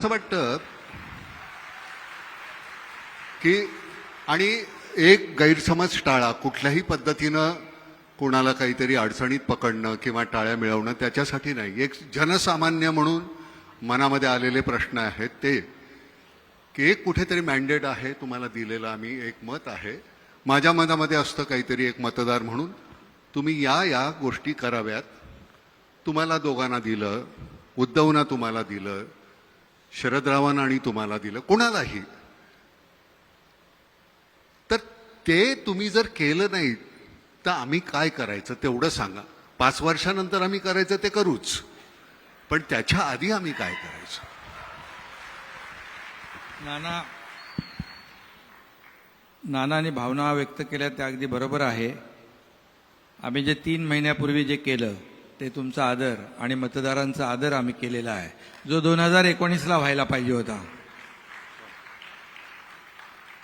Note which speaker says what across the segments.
Speaker 1: असं वाटतं की आणि एक गैरसमज टाळा. कुठल्याही पद्धतीनं कोणाला काहीतरी अडचणीत पकडणं किंवा टाळ्या मिळवणं त्याच्यासाठी नाही. एक जनसामान्य म्हणून मनामध्ये आलेले प्रश्न आहेत ते की एक कुठेतरी मॅन्डेट आहे तुम्हाला दिलेलं, आम्ही एक मत आहे, माझ्या मनामध्ये असतं काहीतरी एक मतदार म्हणून तुम्ही या गोष्टी कराव्यात. तुम्हाला दोघांना दिलं, उद्धवना तुम्हाला दिलं, शरदरावांना आणि तुम्हाला दिलं, कोणालाही. तर ते तुम्ही जर केलं नाही तर आम्ही काय करायचं तेवढं सांगा. 5 वर्षानंतर आम्ही करायचं ते करूच, पण त्याच्या आधी आम्ही काय करायचं.
Speaker 2: नानांनी भावना व्यक्त केल्या त्या अगदी बरोबर आहे. आम्ही जे 3 महिन्यापूर्वी जे केलं ते तुमचा आदर आणि मतदारांचा आदर आम्ही केलेला आहे, जो 2019ला व्हायला पाहिजे होता.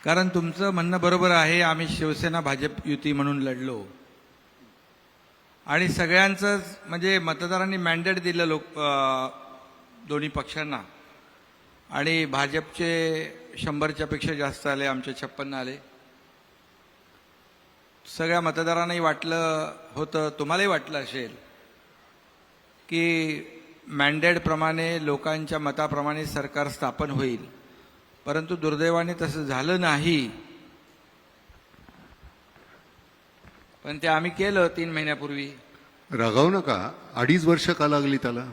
Speaker 2: कारण तुमचं म्हणणं बरोबर आहे. आम्ही शिवसेना भाजप युती म्हणून लढलो आणि सगळ्यांचं म्हणजे मतदारांनी मॅन्डेट दिलं दोन्ही पक्षांना आणि भाजपचे 100च्या पेक्षा जास्त आले, आमचे 56 आले. सगळ्या मतदारांनाही वाटलं होतं, तुम्हालाही वाटलं असेल की मॅन्डेटप्रमाणे लोकांच्या मताप्रमाणे सरकार स्थापन होईल, परंतु दुर्दैवाने तसं झालं नाही. पण ते आम्ही केलं 3 महिन्यापूर्वी.
Speaker 1: रागावू नका. 2.5 वर्ष का लागली त्याला?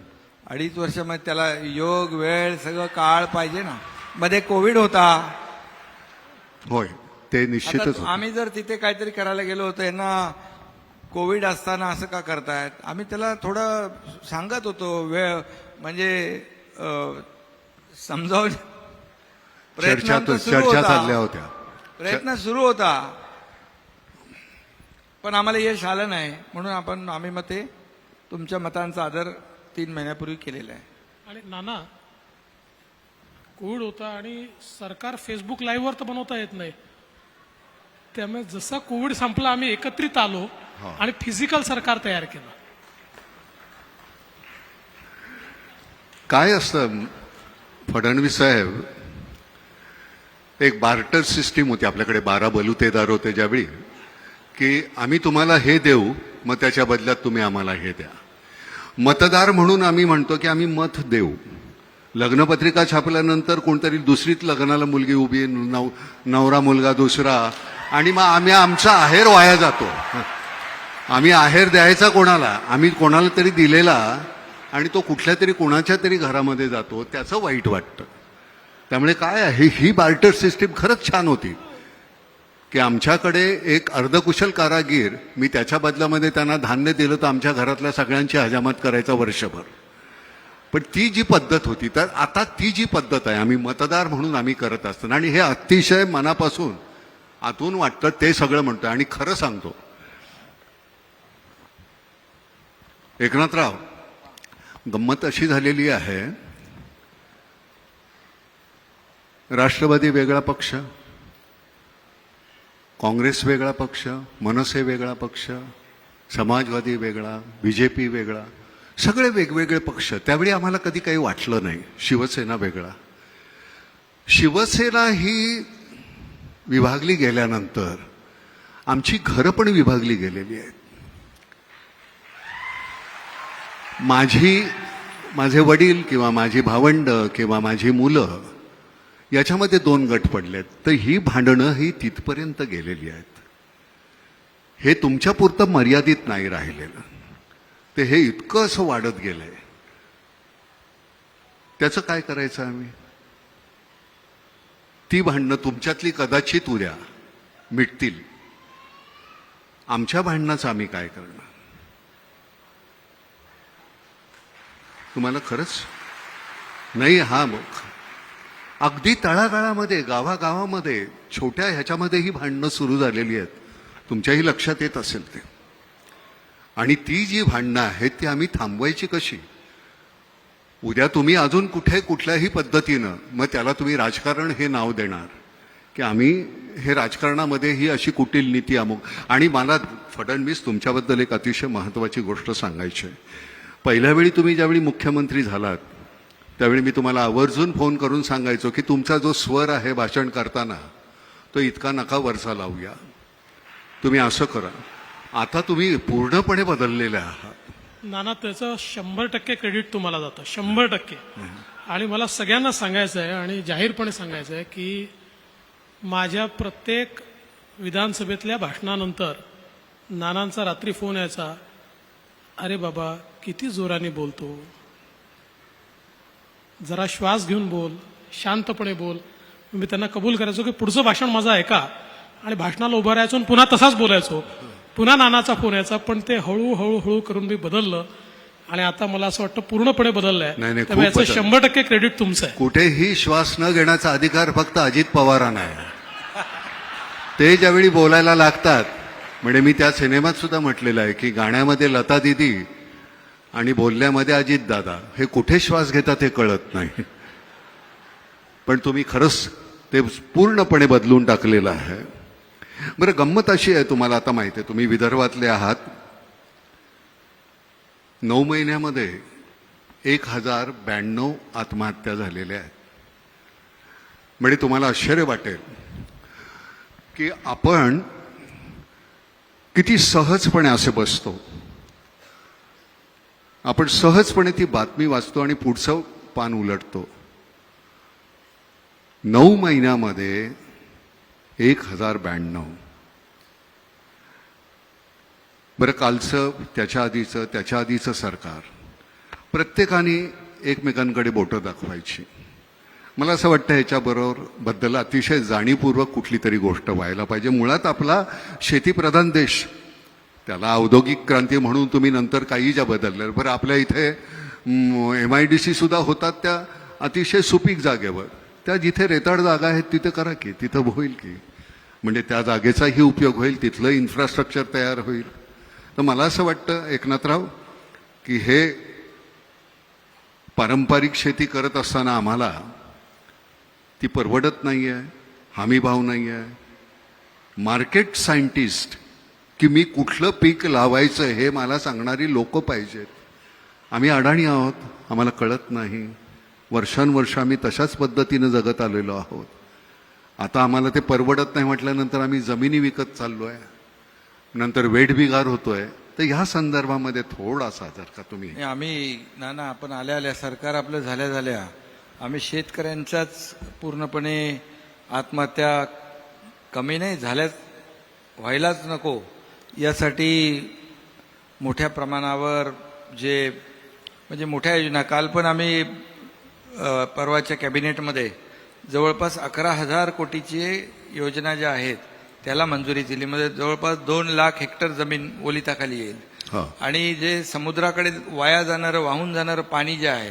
Speaker 2: 2.5 वर्षामध्ये त्याला योग वेळ सगळं काळ पाहिजे ना. मध्ये कोविड होता.
Speaker 1: होय, ते निश्चितच होतं.
Speaker 2: आम्ही जर तिथे काहीतरी करायला गेलो होतो, यांना कोविड असताना असं का करतायत, आम्ही त्याला थोडं सांगत होतो. वेळ म्हणजे समजावून
Speaker 1: चर्चा चालल्या होत्या.
Speaker 2: प्रयत्न सुरू होता, पण आम्हाला यश आलं नाही. म्हणून आम्ही मग ते तुमच्या मतांचा आदर 3 महिन्यापूर्वी केलेला आहे.
Speaker 3: आणि नाना, कोविड होता आणि सरकार फेसबुक लाईव्हवर तर बनवता येत नाही, त्यामुळे जसा कोविड संपला आम्ही एकत्रित आलो आणि फिजिकल सरकार तयार केलं.
Speaker 1: काय असतं फडणवीस साहेब, एक बार्टर सिस्टीम होती आपल्याकडे. 12 बलुतेदार होते ज्यावेळी, की आम्ही तुम्हाला हे देऊ, मग त्याच्या बदल्यात तुम्ही आम्हाला हे द्या. मतदार म्हणून आम्ही म्हणतो की आम्ही मत देऊ. लग्नपत्रिका छापल्यानंतर कोणतरी दुसरीच लग्नाला मुलगी उभी, नवरा मुलगा दुसरा, आणि मग आम्ही आमचा आहेर वाया जातो. आम्ही आहेर द्यायचा कोणाला, आम्ही कोणाला तरी दिलेला आणि तो कुठल्या तरी कोणाच्या तरी घरामध्ये जातो, त्याचं वाईट वाटतं. त्यामुळे काय आहे, ही बार्टर सिस्टीम खरंच छान होती की आमच्याकडे एक अर्धकुशल कारागीर, मी त्याच्या बदल्यामध्ये त्यांना धान्य दिलं तर आमच्या घरातल्या सगळ्यांची हजामत करायचा वर्षभर. पण ती जी पद्धत होती, तर आता ती जी पद्धत आहे आम्ही मतदार म्हणून आम्ही करत असताना, आणि हे अतिशय मनापासून आतून वाटतं ते सगळं म्हणतोय. आणि खरं सांगतो एकनाथराव, गंमत अशी झालेली आहे, राष्ट्रवादी वेगळा पक्ष, काँग्रेस वेगळा पक्ष, मनसे वेगळा पक्ष, समाजवादी वेगळा, बीजेपी वेगळा, सगळे वेगवेगळे पक्ष. त्यावेळी आम्हाला कधी काही वाटलं नाही. शिवसेना वेगळा. शिवसेना ही विभागली गेल्यानंतर आमची घरं पण विभागली गेलेली आहेत. माझे वडील किंवा माझी भावंड किंवा माझी मुलं याच्यामध्ये 2 गट पडलेत. तर ही भांडणं ही तिथपर्यंत गेलेली आहेत. हे तुमच्या पुरतं मर्यादित नाही राहिलेलं, ते हे इतकं असं वाढत गेलंय. त्याचं काय करायचं आम्ही? ती भांडणं तुमच्यातली कदाचित उद्या मिटतील, आमच्या भांडणाचं आम्ही काय करणार? तुम्हाला खरंच नाही. हा मग अगदी तळागाळामध्ये, गावागावामध्ये, छोट्या ह्याच्यामध्ये ही भांडणं सुरू झालेली आहेत. तुमच्याही लक्षात येत असेल ते. आणि ती जी भांडणं आहेत ती आम्ही थांबवायची कशी? उद्या तुम्ही अजून कुठल्याही पद्धतीनं मग त्याला तुम्ही राजकारण हे नाव देणार की आम्ही हे राजकारणामध्ये ही अशी कुटील नीती अमुक. आणि मला फडणवीस तुमच्याबद्दल एक अतिशय महत्त्वाची गोष्ट सांगायची आहे. पहिल्या वेळी तुम्ही ज्यावेळी मुख्यमंत्री झालात त्यावेळी मी तुम्हाला आवर्जून फोन करून सांगायचो की तुमचा जो स्वर आहे भाषण करताना तो इतका नका वरचा लावूया, तुम्ही असं करा. आता तुम्ही पूर्णपणे बदललेले आहात.
Speaker 3: नाना, त्याचं 100% क्रेडिट तुम्हाला जातं, 100%. आणि मला सगळ्यांना सांगायचं आहे आणि जाहीरपणे सांगायचं आहे की माझ्या प्रत्येक विधानसभेतल्या भाषणानंतर नानांचा रात्री फोन यायचा, अरे बाबा किती जोराने बोलतो, जरा श्वास घेऊन बोल, शांतपणे बोल. मी त्यांना कबूल करायचो की पुढचं भाषण माझं ऐका आणि भाषणाला उभं राहायचो आणि पुन्हा तसाच बोलायचो. पुन्हा नानाचा फोन यायचा, पण ते हळूहळू करून मी बदललं आणि आता मला असं वाटतं पूर्णपणे बदललंय.
Speaker 1: नाही,
Speaker 3: त्यामुळे
Speaker 1: खूप
Speaker 3: याचं 100% क्रेडिट तुमचं आहे.
Speaker 1: कुठेही श्वास न घेण्याचा अधिकार फक्त अजित पवारांना आहे. ते ज्यावेळी बोलायला लागतात, म्हणजे मी त्या सिनेमात सुद्धा म्हटलेलं आहे की गाण्यामध्ये लता दिदी आणि बोलण्यामध्ये अजित दादा, हे कुठे श्वास घेतात हे कळत नाही. पण तुम्ही खरंच ते पूर्णपणे बदलून टाकलेलं आहे. बरं, गंमत अशी आहे, तुम्हाला आता माहिती आहे, तुम्ही विदर्भातले आहात. 9 महिन्यामध्ये 1092 आत्महत्या झालेल्या आहेत. म्हणजे तुम्हाला आश्चर्य वाटेल की आपण किती सहजपणे असे बसतो. आपण सहजपणे ती बातमी वाचतो आणि पुढचं पान उलटतो. 9 महिन्यामध्ये 1092. बरं, कालचं, त्याच्या आधीचं सरकार प्रत्येकाने एकमेकांकडे बोटं दाखवायची. मला असं वाटतं ह्याच्याबद्दल अतिशय जाणीवपूर्वक कुठली तरी गोष्ट व्हायला पाहिजे. मुळात आपला शेतीप्रधान देश, त्याला औद्योगिक क्रांती म्हणून तुम्ही नंतर काही ज्या बदलल्या. बरं, आपल्या इथे MIDC सुद्धा होतात त्या अतिशय सुपीक जागेवर. त्या जिथे रेताड जागा आहेत तिथे करा की, तिथं होईल की, म्हणजे त्या जागेचाही उपयोग होईल, तिथलं इन्फ्रास्ट्रक्चर तयार होईल. तर मला असं वाटतं एकनाथराव की हे पारंपरिक शेती करत असताना आम्हाला ती परवडत नाही आहे, हमी भाव नाही आहे. मार्केट सायंटिस्ट की मी कुठलं पीक लावायचं हे मला सांगणारी लोक पाहिजेत. आम्ही अडाणी आहोत, आम्हाला कळत नाही. वर्षानुवर्ष आम्ही तशाच पद्धतीनं जगत आलेलो आहोत. आता आम्हाला ते परवडत नाही म्हटल्यानंतर आम्ही जमिनी विकत चाललो आहे, नंतर वेठबिगार होतोय. तर ह्या संदर्भामध्ये थोडासा जर का तुम्ही
Speaker 2: नाही, आम्ही नाना, आपण आल्या सरकार आपलं झाल्या आम्ही शेतकऱ्यांच्याच पूर्णपणे आत्महत्या कमी नाही झाल्याच, व्हायलाच नको यासाठी मोठ्या प्रमाणावर म्हणजे मोठ्या योजना, काल पण आम्ही परवाच्या कॅबिनेटमध्ये जवळपास 11,000 कोटीची योजना ज्या आहेत त्याला मंजुरी दिली. म्हणजे जवळपास 2 लाख हेक्टर जमीन ओलिताखाली येईल. आणि जे समुद्राकडे वाहून जाणारं पाणी जे आहे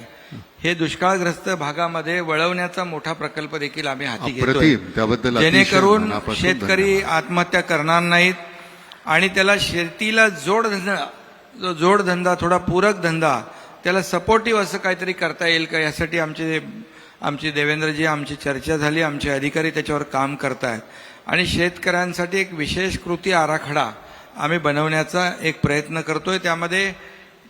Speaker 2: हे दुष्काळग्रस्त भागामध्ये वळवण्याचा मोठा प्रकल्प देखील आम्ही हाती घेतोय,
Speaker 1: त्याबद्दल
Speaker 2: जेणेकरून शेतकरी आत्महत्या करणार नाहीत आणि त्याला शेतीला जोडधंदा, थोडा पूरक धंदा, त्याला सपोर्टिव्ह असं काहीतरी करता येईल का, यासाठी आमची देवेंद्रजी, आमची चर्चा झाली, आमचे अधिकारी त्याच्यावर काम करतायत. आणि शेतकऱ्यांसाठी एक विशेष कृती आराखडा आम्ही बनवण्याचा एक प्रयत्न करतोय. त्यामध्ये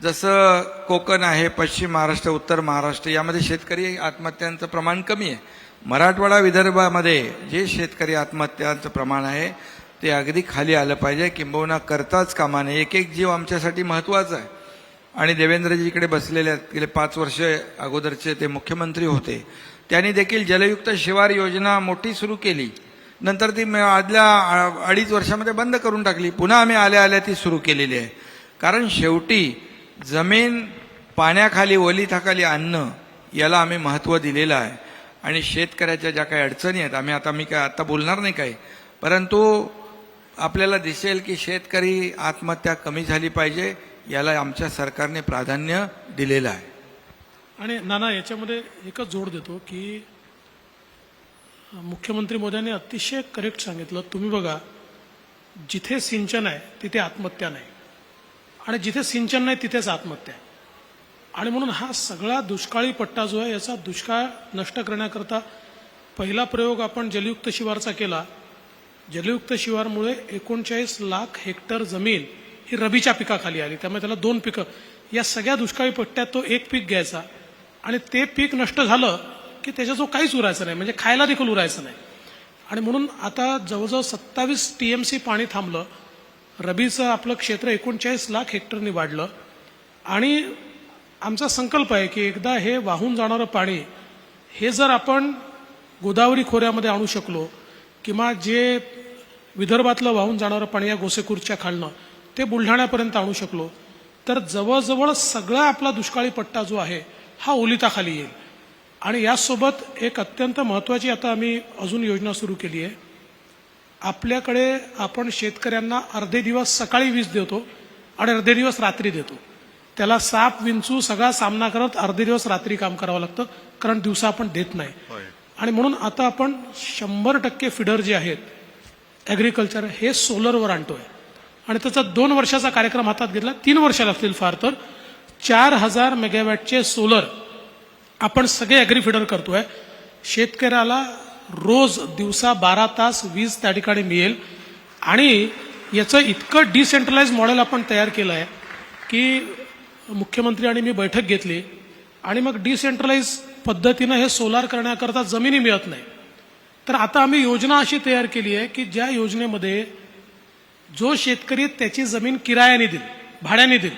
Speaker 2: जसं कोकण आहे, पश्चिम महाराष्ट्र, उत्तर महाराष्ट्र यामध्ये शेतकरी आत्महत्यांचं प्रमाण कमी आहे. मराठवाडा, विदर्भामध्ये जे शेतकरी आत्महत्यांचं प्रमाण आहे ते अगदी खाली आलं पाहिजे, किंबहुना करताच कामा नये. एक जीव आमच्यासाठी महत्त्वाचा आहे. आणि देवेंद्रजी इकडे बसलेले गेले 5 वर्ष अगोदरचे ते मुख्यमंत्री होते, त्यांनी देखील जलयुक्त शिवार योजना मोठी सुरू केली. नंतर ती आदल्या 2.5 वर्षामध्ये बंद करून टाकली. पुन्हा आम्ही आल्या ती सुरू केलेली आहे. कारण शेवटी जमीन पाण्याखाली, ओलिताखाली आणणं याला आम्ही महत्त्व दिलेलं आहे. आणि शेतकऱ्याच्या ज्या काही अडचणी आहेत, मी काय आता बोलणार नाही काही, परंतु आपल्याला दिसेल की शेतकरी आत्महत्या कमी झाली पाहिजे, याला आमच्या सरकारने प्राधान्य दिलेलं आहे.
Speaker 3: आणि नाना, याच्यामध्ये एकच जोड देतो की मुख्यमंत्री मोदयांनी अतिशय करेक्ट सांगितलं. तुम्ही बघा, जिथे सिंचन आहे तिथे आत्महत्या नाही, आणि जिथे सिंचन नाही तिथेच आत्महत्या आहे. आणि म्हणून हा सगळा दुष्काळी पट्टा जो आहे याचा दुष्काळ नष्ट करण्याकरता पहिला प्रयोग आपण जलयुक्त शिवारचा केला. जलयुक्त शिवारमुळे 39 लाख हेक्टर जमीन ही रबीच्या पिकाखाली आली. त्यामुळे त्याला 2 पिकं, या सगळ्या दुष्काळी पट्ट्यात तो एक पीक घ्यायचा आणि ते पीक नष्ट झालं की त्याच्याजवळ काहीच उरायचं नाही, म्हणजे खायला देखील उरायचं नाही. आणि म्हणून आता जवळजवळ 27 TMC पाणी थांबलं. रबीचं आपलं क्षेत्र 39 लाख हेक्टरनी वाढलं. आणि आमचा संकल्प आहे की एकदा हे वाहून जाणारं पाणी हे जर आपण गोदावरी खोऱ्यामध्ये आणू शकलो किंवा जे विदर्भातलं वाहून जाणारं पाणी या गोसेखुर्दच्या खालनं ते बुलढाण्यापर्यंत आणू शकलो तर जवळजवळ सगळा आपला दुष्काळी पट्टा जो आहे हा ओलिताखाली येईल. आणि यासोबत एक अत्यंत महत्त्वाची आता आम्ही अजून योजना सुरू केली आहे. आपल्याकडे आपण शेतकऱ्यांना अर्धे दिवस सकाळी वीज देतो आणि अर्धे दिवस रात्री देतो. त्याला साप विंचू सगळा सामना करत अर्धे दिवस रात्री काम करावं लागतं, कारण दिवसा आपण देत नाही. आणि म्हणून आता आपण 100% फिडर जे आहेत ॲग्रिकल्चर हे सोलरवर आणतोय. आणि त्याचा 2 वर्षाचा कार्यक्रम हातात घेतला. 3 वर्ष लागतील फार तर. 4000 मेगावॅटचे सोलर आपण सगळे ॲग्री फिडर करतोय. शेतकऱ्याला रोज दिवसा 12 तास वीज त्या ठिकाणी मिळेल. आणि याचं इतकं डिसेंट्रलाइज मॉडेल आपण तयार केलं आहे की मुख्यमंत्री आणि मी बैठक घेतली आणि मग डिसेंट्रलाइज पद्धतीनं हे सोलार करण्याकरता जमिनी मिळत नाही. तर आता आम्ही योजना अशी तयार केली आहे की ज्या योजनेमध्ये जो शेतकरी त्याची जमीन किरायाने देईल, भाड्याने देईल,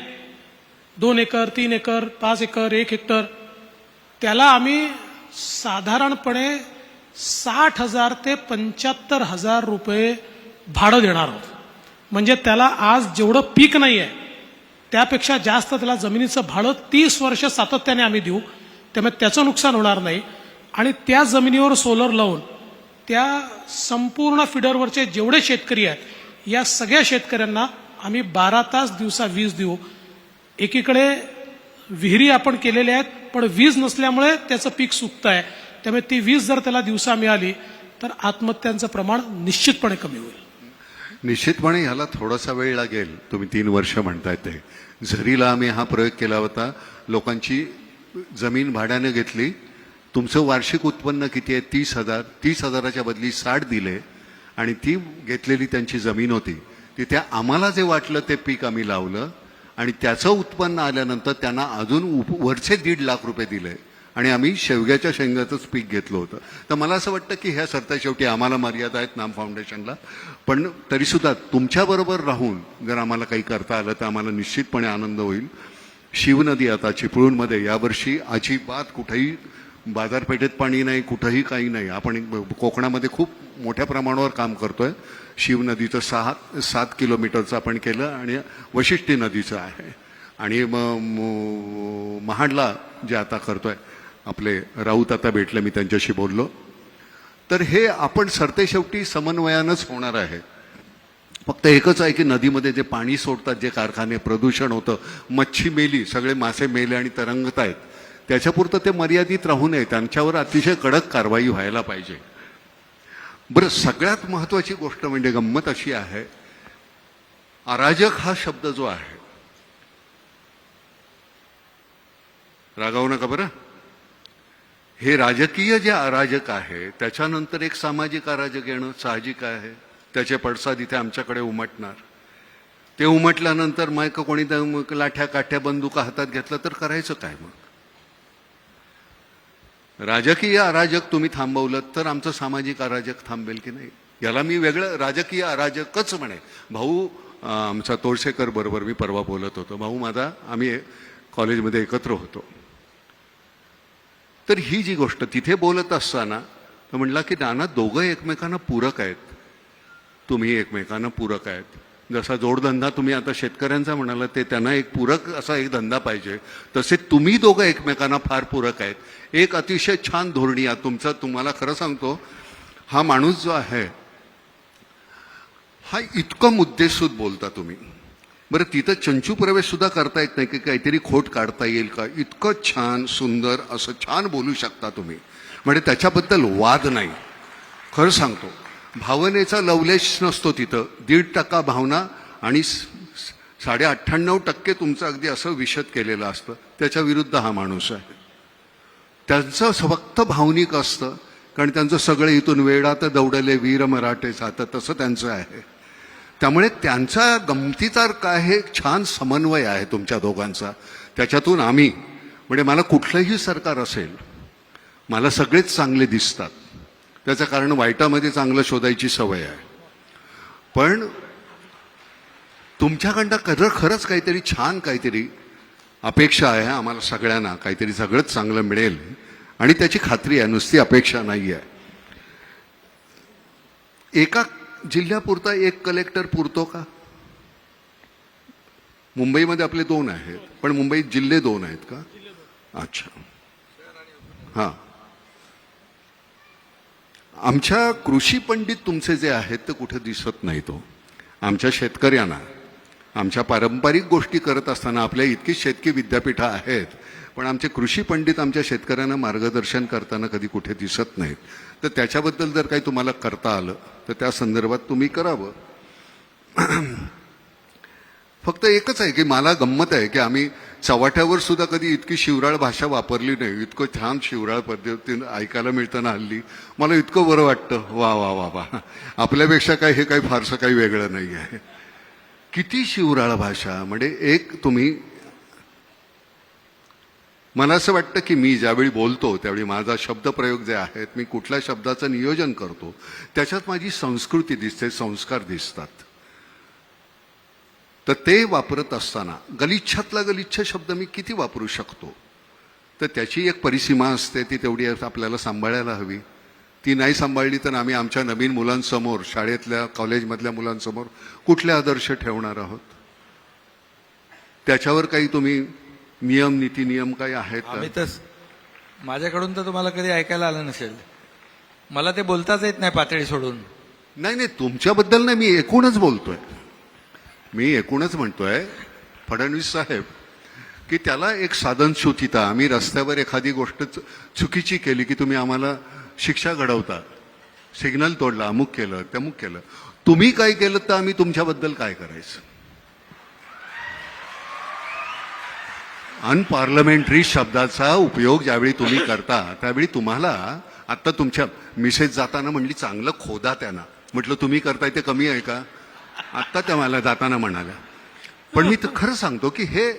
Speaker 3: 2 एकर 3 एकर 5 एकर 1 हेक्टर, त्याला आम्ही साधारणपणे 60,000 ते 75,000 रुपये भाडं देणार आहोत. म्हणजे त्याला आज जेवढं पीक नाही आहे त्यापेक्षा जास्त त्याला जमिनीचं भाडं 30 वर्ष सातत्याने आम्ही देऊ. त्यामुळे त्याचं नुकसान होणार नाही. आणि त्या जमिनीवर सोलर लावून त्या संपूर्ण फिडरवरचे जेवढे शेतकरी आहेत या सगळ्या शेतकऱ्यांना आम्ही 12 तास दिवसा वीज देऊ. एकीकडे विहिरी आपण केलेल्या आहेत पण वीज नसल्यामुळे त्याचं पीक सुकतं आहे. त्यामुळे ती वीज जर त्याला दिवसा मिळाली तर आत्महत्यांचं प्रमाण निश्चितपणे कमी होईल.
Speaker 1: निश्चितपणे ह्याला थोडासा वेळ लागेल. तुम्ही 3 वर्ष म्हणताय ते. झरीला आम्ही हा प्रयोग केला होता. लोकांची जमीन भाड्याने घेतली. तुमचं वार्षिक उत्पन्न किती आहे? 30,000. 30,000च्या बदली 60 दिले आणि ती घेतलेली त्यांची जमीन होती. तिथे आम्हाला जे वाटलं ते पीक आम्ही लावलं आणि त्याचं उत्पन्न आल्यानंतर त्यांना अजून वरचे 1.5 लाख रुपये दिले आणि आम्ही शेवग्याच्या शेंगाचंच पीक घेतलं होतं. तर मला असं वाटतं की ह्या सरता शेवटी आम्हाला मर्यादा आहेत नाम फाउंडेशनला, पण तरीसुद्धा तुमच्याबरोबर राहून जर आम्हाला काही करता आलं तर आम्हाला निश्चितपणे आनंद होईल. शिवनदी आता चिपळूणमध्ये यावर्षी अजिबात कुठेही बाजारपेठेत पाणी नाही, कुठंही काही नाही. आपण कोकणामध्ये खूप मोठ्या प्रमाणावर काम करतोय. शिवनदीचं 7 किलोमीटरचं आपण केलं आणि वशिष्ठी नदीचं आहे. आणि महाडला जे आता करतोय आपले राऊत आता भेटले, मी त्यांच्याशी बोललो. तर हे आपण सरतेशेवटी समन्वयानंच होणार आहे. फक्त एकच आहे की नदीमध्ये जे पाणी सोडतात, जे कारखाने, प्रदूषण होतं, मच्छी मेली, सगळे मासे मेले आणि तरंगत आहेत, त्याच्यापुरतं ते मर्यादित राहू नये. त्यांच्यावर अतिशय कडक कारवाई व्हायला पाहिजे. बरं, सगळ्यात महत्वाची गोष्ट म्हणजे गंमत अशी आहे, अराजक हा शब्द जो आहे, रागावू नका बरं, हे राजकीय जे अराजक आहे त्याच्यानंतर एक सामाजिक अराजक येणं साहजिक आहे. त्याचे पडसाद इथे आमच्याकडे उमटणार. ते उमटल्यानंतर मग कोणी लाठ्या काठ्या बंदुका हातात घेतला तर करायचं काय? मग राजकीय अराजक तुम्ही थांबवलं तर आमचं सामाजिक अराजक थांबेल की नाही? याला मी वेगळं राजकीय अराजकच म्हणे. भाऊ आमचा तोरसेकर बरोबर मी परवा बोलत होतो. भाऊ माझा, आम्ही कॉलेजमध्ये एकत्र होतो. तर ही जी गोष्ट तिथे बोलत असताना तो म्हणला की नाना, दोघं एकमेकांना पूरक आहेत. तुम्ही एकमेकांना पूरक आहेत. जसा जोडधंदा तुम्ही आता शेतकऱ्यांचा म्हणाला, ते त्यांना एक पूरक असा एक धंदा पाहिजे, तसे तुम्ही दोघं एकमेकांना फार पूरक आहेत. एक अतिशय छान धोरणी आहे तुमचं. तुम्हाला खरं सांगतो, हा माणूस जो आहे हा इतकं मुद्देसूद बोलता तुम्ही. बरं, तिथं चंचू प्रवेश सुद्धा करता येत नाही की काहीतरी खोट काढता येईल का? इतकं छान सुंदर असं छान बोलू शकता तुम्ही. म्हणजे त्याच्याबद्दल वाद नाही. खरं सांगतो, भावनेचा लवलेश नसतो तिथं. 1.5% भावना आणि 98.5% तुमचं अगदी असं विशद केलेलं असतं. त्याच्या विरुद्ध हा माणूस आहे. त्यांचं फक्त भावनिक असतं, कारण त्यांचं सगळं इथून वेडात दौडले वीर मराठे सात, तसं त्यांचं आहे. त्यामुळे त्यांचा गमतीचा काय हे छान समन्वय आहे तुमच्या दोघांचा. त्याच्यातून आम्ही म्हणजे मला कुठलंही सरकार असेल, मला सगळेच चांगले दिसतात. त्याचं कारण वाईटामध्ये चांगलं शोधायची सवय आहे. पण तुमच्याकडनं खरंच काहीतरी छान काहीतरी अपेक्षा आहे आम्हाला सगळ्यांना, काहीतरी सगळंच चांगलं मिळेल आणि त्याची खात्री आहे, नुसती अपेक्षा नाही आहे. एका जिल्ह्यापुरता एक कलेक्टर पुरतो का? मुंबईमध्ये आपले 2 आहेत, पण मुंबईत जिल्हे 2 आहेत का? अच्छा, हां. आमच्या कृषी पंडित तुमचे जे आहेत ते कुठे दिसत नाही. तो आमच्या शेतकऱ्यांना, आमच्या पारंपरिक गोष्टी करत असताना आपल्या इतकी शेतकी विद्यापीठं आहेत, पण आमचे कृषी पंडित आमच्या शेतकऱ्यांना मार्गदर्शन करताना कधी कुठे दिसत नाहीत. तर त्याच्याबद्दल जर काही तुम्हाला करता आलं तर त्या संदर्भात तुम्ही करावं. फक्त एकच आहे की मला गंमत आहे की आम्ही चव्हाट्यावर सुद्धा कधी इतकी शिवराळ भाषा वापरली नाही. इतकं छान शिवराळ पद्धतीनं ऐकायला मिळतं ना हल्ली, मला इतकं बरं वाटतं. वा वा वा वा, आपल्यापेक्षा काय हे काही फारसं काही वेगळं नाही आहे. किती शिवराळ भाषा. म्हणजे एक तुम्ही, मला असं वाटतं की मी ज्यावेळी बोलतो त्यावेळी माझा शब्दप्रयोग जे आहेत, मी कुठल्या शब्दाचं नियोजन करतो त्याच्यात माझी संस्कृती दिसते, संस्कार दिसतात. तर ते वापरत असताना गलिच्छातला गलिच्छ शब्द मी किती वापरू शकतो, तर त्याची एक परिसीमा असते, ती तेवढी आपल्याला सांभाळायला हवी. ती नाही सांभाळली तर आम्ही आमच्या नवीन मुलांसमोर, शाळेतल्या कॉलेजमधल्या मुलांसमोर कुठले आदर्श ठेवणार आहोत? त्याच्यावर काही तुम्ही नियम, नीती नियम काही आहेत
Speaker 2: आम्ही
Speaker 1: का?
Speaker 2: तर, माझ्याकडून तर तुम्हाला कधी ऐकायला आलं नसेल. मला ते बोलताच येत नाही पातळी सोडून.
Speaker 1: नाही नाही, तुमच्याबद्दल नाही, मी एकूणच बोलतोय. मी एकूणच म्हणतोय फडणवीस साहेब की त्याला एक साधनशुद्धता, आम्ही रस्त्यावर एखादी गोष्ट चुकीची केली की तुम्ही आम्हाला शिक्षा घडवता, सिग्नल तोडला, अमुक केलं, तमुक केलं. तुम्ही काय केलं तर आम्ही तुमच्याबद्दल काय करायचं? अनपार्लमेंटरी शब्दाचा उपयोग ज्यावेळी तुम्ही करता त्यावेळी तुम्हाला, आता तुमच्या मिसेस जाताना म्हणली चांगलं खोदा त्यांना, म्हटलं तुम्ही करताय ते कमी आहे का? आत्ता त्या मला जाताना म्हणाल्या. पण मी तर खरं सांगतो की हे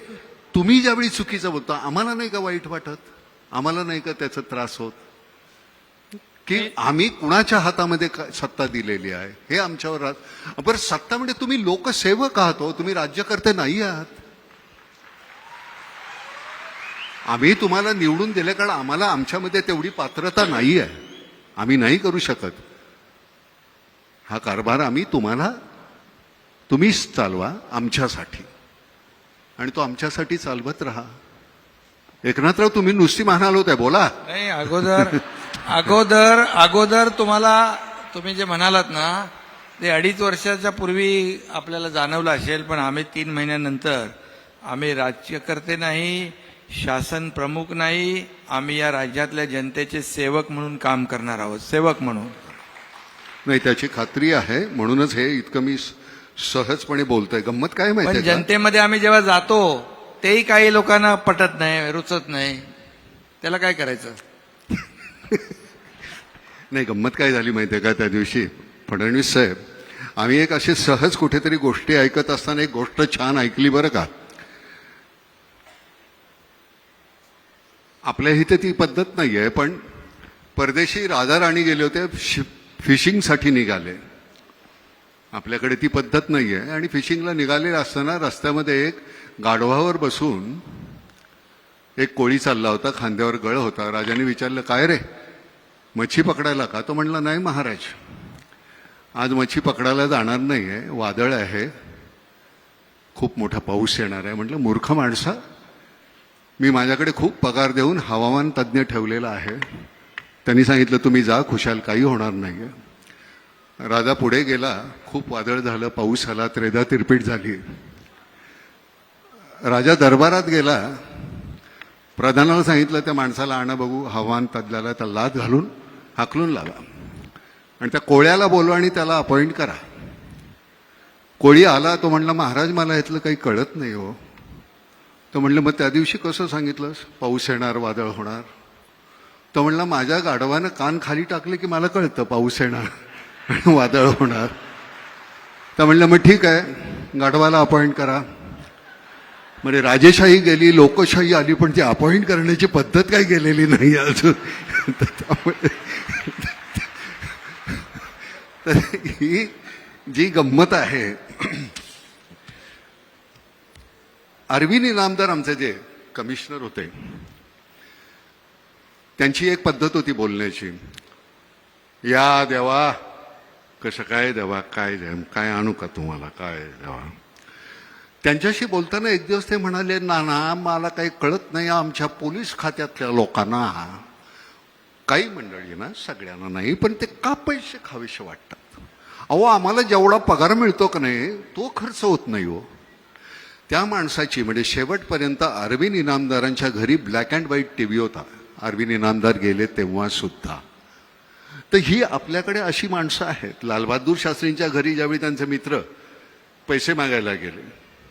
Speaker 1: तुम्ही ज्यावेळी चुकीचं बोलता, आम्हाला नाही का वाईट वाटत? आम्हाला नाही का त्याचा त्रास होत की आम्ही कुणाच्या हातामध्ये सत्ता दिलेली आहे हे आमच्यावर? बरं, सत्ता म्हणजे तुम्ही लोकसेवक आहात हो, तुम्ही राज्यकर्ते नाही आहात. आम्ही तुम्हाला निवडून दिले कारण आम्हाला आमच्यामध्ये तेवढी पात्रता नाही आहे, आम्ही नाही करू शकत. हा कारभार आम्ही तुम्हीच चालवा आमच्यासाठी, आणि तो आमच्यासाठी चालवत राहा. एकनाथराव, तुम्ही नुसती म्हणाल होत्या, बोला.
Speaker 2: नाही, अगोदर तुम्ही जे म्हणालात ना, ते 2.5 वर्षाच्या पूर्वी आपल्याला जाणवलं असेल, पण आम्ही 3 महिन्यानंतर, आम्ही राज्यकर्ते नाही, शासन प्रमुख नाही, आम्ही या राज्यातल्या जनतेचे सेवक म्हणून काम करणार आहोत, सेवक म्हणून.
Speaker 1: नाही, त्याची खात्री आहे, म्हणूनच हे इतकं मी सहजपणे बोलतोय. गंमत काय
Speaker 2: पण
Speaker 1: माहिती का?
Speaker 2: जनतेमध्ये आम्ही जेव्हा जातो तेही काही लोकांना पटत नाही, रुचत नाही. त्याला काय करायचं?
Speaker 1: नाही, गंमत काय झाली माहितीये का? त्या दिवशी फडणवीस साहेब, आम्ही एक अशी सहज कुठेतरी गोष्टी ऐकत असताना एक गोष्ट छान ऐकली बरं का. आपल्या इथे ती पद्धत नाहीये, पण परदेशी राजा राणी गेले होते, फिशिंगसाठी निघाले. आपल्याकडे ती पद्धत नाहीये, आणि फिशिंगला निघाले असताना रस्त्यामध्ये एक गाढवावर बसून एक कोळी चालला होता, खांद्यावर गळ होता. राजाने विचारलं, काय रे, मच्छी पकडायला का? तो म्हणला, नाही महाराज, आज मच्छी पकडायला जाणार नाहीये, वादळ आहे, खूप मोठा पाऊस येणार आहे. म्हटलं, मूर्ख माणसा, मी माझ्याकडे खूप पगार देऊन हवामान तज्ज्ञ ठेवलेला आहे. त्यांनी सांगितलं, तुम्ही जा, खुशाल, काही होणार नाहीये. राजा पुढे गेला, खूप वादळ झालं, पाऊस आला, त्रेधा तिरपीट झाली. राजा दरबारात गेला, प्रधानाला सांगितलं, त्या माणसाला आणा बघू, हवामान तज्ज्ञाला, त्याला लाद घालून हाकलून लावा, आणि त्या कोळ्याला बोलवा आणि त्याला अपॉइंट करा. कोळी आला, तो म्हणला, महाराज, मला यातलं काही कळत नाही हो. तो म्हणलं, मग त्या दिवशी कसं सांगितलंस, पाऊस येणार, वादळ होणार? तो म्हणला, माझ्या गाढवानं कान खाली टाकले की मला कळतं पाऊस येणार आणि वादळ होणार. तर म्हणलं, मग ठीक आहे, गाढवाला अपॉइंट करा. म्हणजे राजेशाही गेली, लोकशाही आली, पण ती अपॉइंट करण्याची पद्धत काही गेलेली नाही अजून. तर त्यामुळे तर ही जी गंमत आहे, अरविंद इनामदार आमचे जे कमिशनर होते, त्यांची एक पद्धत होती बोलण्याची. या देवा, कसं काय देवा, काय काय आणू का तुम्हाला, काय देवा. त्यांच्याशी बोलताना एक दिवस ते म्हणाले, नाना मला काही कळत नाही, आमच्या पोलीस खात्यातल्या लोकांना, काही मंडळी ना, सगळ्यांना नाही, पण ते का पैसे खावेसे वाटतात. अहो आम्हाला जेवढा पगार मिळतो का नाही तो खर्च होत नाही हो. त्या माणसाची म्हणजे शेवटपर्यंत अरविंद इनामदारांच्या घरी ब्लॅक अँड व्हाईट टीव्ही होता. अरविंद इनामदार गेले तेव्हा सुद्धा. तर ही आपल्याकडे अशी माणसं आहेत. लालबहादूर शास्त्रींच्या घरी ज्यावेळी त्यांचे मित्र पैसे मागायला गेले,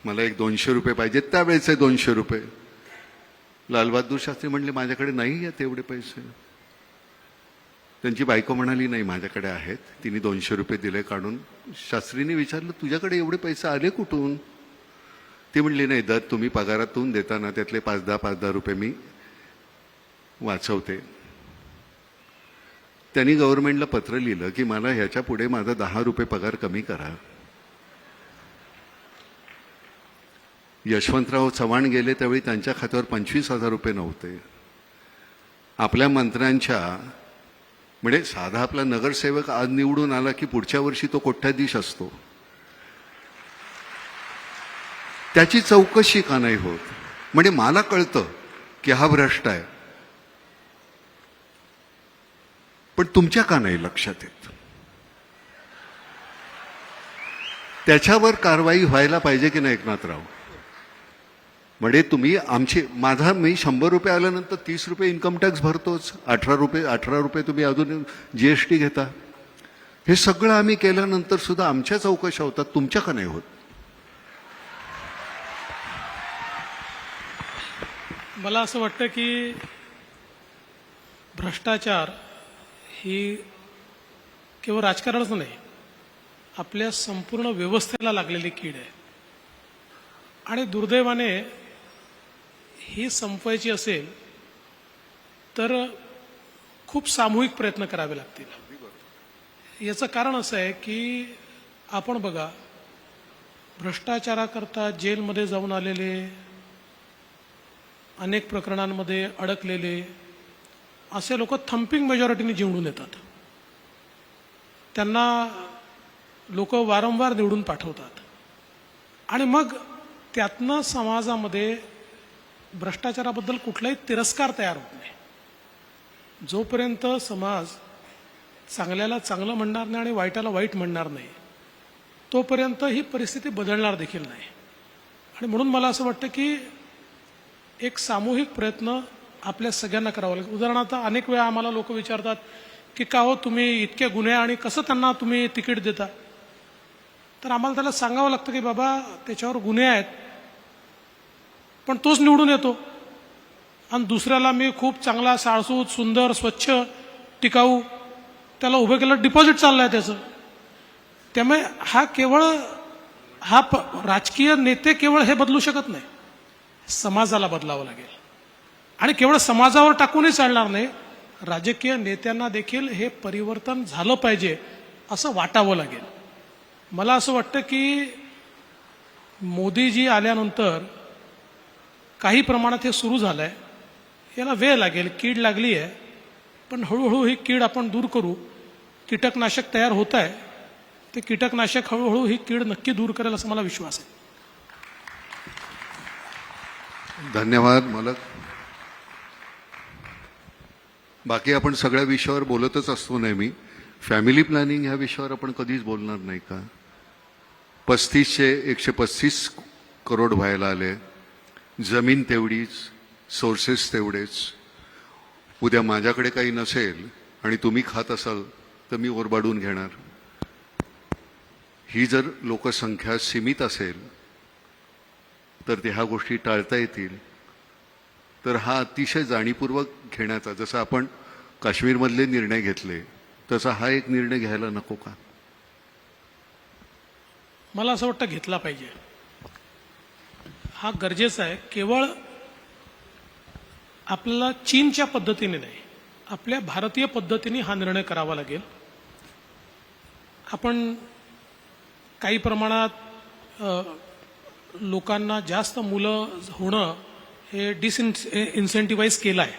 Speaker 1: मला एक 200 रुपये पाहिजेत, त्यावेळेचे 200 रुपये, लालबहादूर शास्त्री म्हणले माझ्याकडे नाही आहेत एवढे पैसे. त्यांची बायको म्हणाली नाही माझ्याकडे आहेत. तिने 200 रुपये दिले काढून. शास्त्रींनी विचारलं तुझ्याकडे एवढे पैसे आले कुठून. ती म्हणली नाही, दर तुम्ही पगारातून देताना त्यातले 5-10 रुपये मी वाचवते. त्यांनी गव्हर्नमेंटला पत्र लिहिलं की मला ह्याच्या पुढे माझा 10 रुपये पगार कमी करा. यशवंतराव चव्हाण गेले त्यावेळी त्यांच्या खात्यावर 25,000 रुपये नव्हते. आपल्या मंत्र्यांच्या म्हणजे साधा आपला नगरसेवक आज निवडून आला की पुढच्या वर्षी तो कोट्याधीश असतो. त्याची चौकशी का नाही होत. म्हणजे मला कळतं की हा भ्रष्ट आहे, पण तुमच्या का नाही लक्षात येत. त्याच्यावर कारवाई व्हायला पाहिजे की नाही एकनाथराव. म्हणजे तुम्ही मी 100 रुपये आल्यानंतर 30 रुपये इन्कम टॅक्स भरतोच, 18 रुपये तुम्ही अजून GST घेता. हे सगळं आम्ही केल्यानंतर सुद्धा आमच्या चौकशा होतात, तुमच्या का नाही होत.
Speaker 3: मला असं वाटतं की भ्रष्टाचार ही केवळ राजकारणच नाही, आपल्या संपूर्ण व्यवस्थेला लागलेली कीड आहे. आणि दुर्दैवाने ही संपवायची असेल तर खूप सामूहिक प्रयत्न करावे लागतील. याचं कारण असं आहे की आपण बघा, भ्रष्टाचाराकरता जेलमध्ये जाऊन आलेले, अनेक प्रकरणांमध्ये अडकलेले असे लोक थम्पिंग मेजॉरिटीने निवडून येतात. त्यांना लोक वारंवार निवडून पाठवतात आणि मग त्यातनं समाजामध्ये भ्रष्टाचाराबद्दल कुठलाही तिरस्कार तयार होत नाही. जोपर्यंत समाज चांगल्याला चांगलं म्हणणार नाही आणि वाईटाला वाईट म्हणणार नाही, तोपर्यंत ही परिस्थिती बदलणार देखील नाही. आणि म्हणून मला असं वाटतं की एक सामूहिक प्रयत्न आपल्या सगळ्यांना करावा लागेल. उदाहरणार्थ अनेक वेळा आम्हाला लोक विचारतात की का हो तुम्ही इतके गुन्हे आणि कसं त्यांना तुम्ही तिकीट देता. तर आम्हाला त्याला सांगावं लागतं की बाबा त्याच्यावर गुन्हे आहेत, पण तोच निवडून येतो आणि दुसऱ्याला मी खूप चांगला, साळसूत, सुंदर, स्वच्छ, टिकाऊ त्याला उभं केलं, डिपॉझिट चाललंय त्याचं. त्यामुळे राजकीय नेते केवळ हे बदलू शकत नाही, समाजाला बदलावं लागेल. आणि केवळ समाजावर टाकूनही चालणार नाही, राजकीय नेत्यांना देखील हे परिवर्तन झालं पाहिजे असं वाटावं लागेल. मला असं वाटतं की मोदीजी आल्यानंतर काही प्रमाणात हे सुरू झालंय. याला वेळ लागेल, कीड लागली आहे, पण हळूहळू ही कीड आपण दूर करू. कीटकनाशक तयार होत आहे, ते कीटकनाशक हळूहळू ही कीड नक्की दूर करेल असं मला विश्वास आहे.
Speaker 1: धन्यवाद मालक. बाकी आपण सगळ्या विषयावर बोलतच असतो नेहमी. फॅमिली प्लॅनिंग ह्या विषयावर आपण कधीच बोलणार नाही का. 135 करोड व्हायला आले, जमीन तेवढीच, सोर्सेस तेवढेच. उद्या माझ्याकडे काही नसेल आणि तुम्ही खात असाल तर मी ओरबाडून घेणार. ही जर लोकसंख्या सीमित असेल तर ह्या गोष्टी टाळता येतील. तर हा अतिशय जाणीवपूर्वक घेण्याचा, जसं आपण काश्मीरमधले निर्णय घेतले तसा हा एक निर्णय घ्यायला नको का.
Speaker 3: मला असं वाटतं घेतला पाहिजे. हा गरजेचा आहे. केवळ आपल्याला चीनच्या पद्धतीने नाही, आपल्या भारतीय पद्धतीने हा निर्णय करावा लागेल. आपण काही प्रमाणात लोकांना जास्त मुलं होणं हे इन्सेंटिव्हाइज केलं आहे,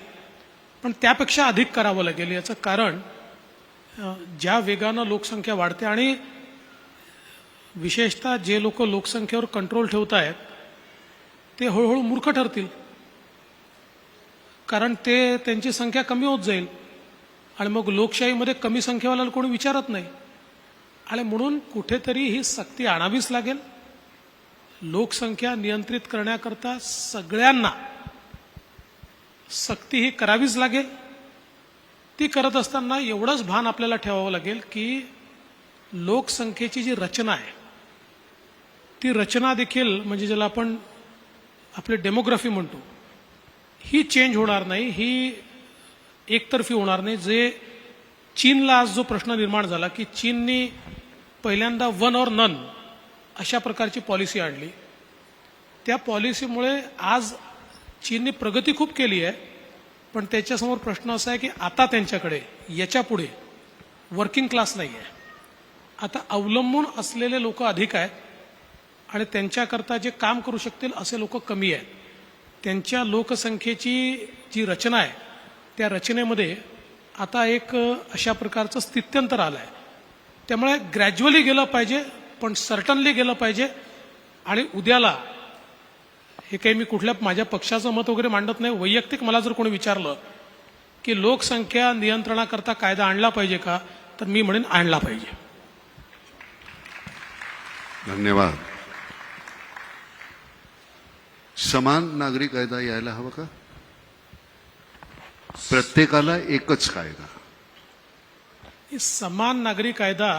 Speaker 3: पण त्यापेक्षा अधिक करावं लागेल. याचं कारण ज्या वेगानं लोकसंख्या वाढते आणि विशेषतः जे लोक लोकसंख्येवर कंट्रोल ठेवत आहेत ते हळूहळू मूर्ख ठरतील, कारण त्यांची संख्या कमी होत जाईल आणि मग लोकशाहीमध्ये कमी संख्येवाल्याला कोणी विचारत नाही. आणि म्हणून कुठेतरी ही सक्ती आणावीच लागेल. लोकसंख्या नियंत्रित करण्याकरता सगळ्यांना सक्ती ही करावीच लागेल. ती करत असताना एवढंच भान आपल्याला ठेवावं लागेल की लोकसंख्येची जी रचना आहे ती रचना देखील, म्हणजे ज्याला आपण आपली डेमोग्राफी म्हणतो, ही चेंज होणार नाही, ही एकतर्फी होणार नाही. जे चीनला आज जो प्रश्न निर्माण झाला की चीननी पहिल्यांदा वन और नन अशा प्रकारची पॉलिसी आणली, त्या पॉलिसीमुळे आज चीनने प्रगती खूप केली आहे, पण त्याच्यासमोर प्रश्न असा आहे की आता त्यांच्याकडे याच्या पुढे वर्किंग क्लास नाही आहे. आता अवलंबून असलेले लोक अधिक आहेत आणि त्यांच्याकरता जे काम करू शकतील असे लोक कमी आहेत. त्यांच्या लोकसंख्येची जी रचना आहे त्या रचनेमध्ये आता एक अशा प्रकारचं स्थित्यंतर आलं आहे. त्यामुळे ग्रॅज्युअली गेलं पाहिजे, पण सर्टनली गेलं पाहिजे. आणि उद्याला हे काही मी कुठल्या माझ्या पक्षाचं मत वगैरे मांडत नाही, वैयक्तिक मला जर कोणी विचारलं की लोकसंख्या नियंत्रणाकरता कायदा आणला पाहिजे का, तर मी म्हणेन आणला पाहिजे.
Speaker 1: धन्यवाद. समान नागरी कायदा यायला हवा का? प्रत्येकाला एकच कायदा?
Speaker 3: समान नागरी कायदा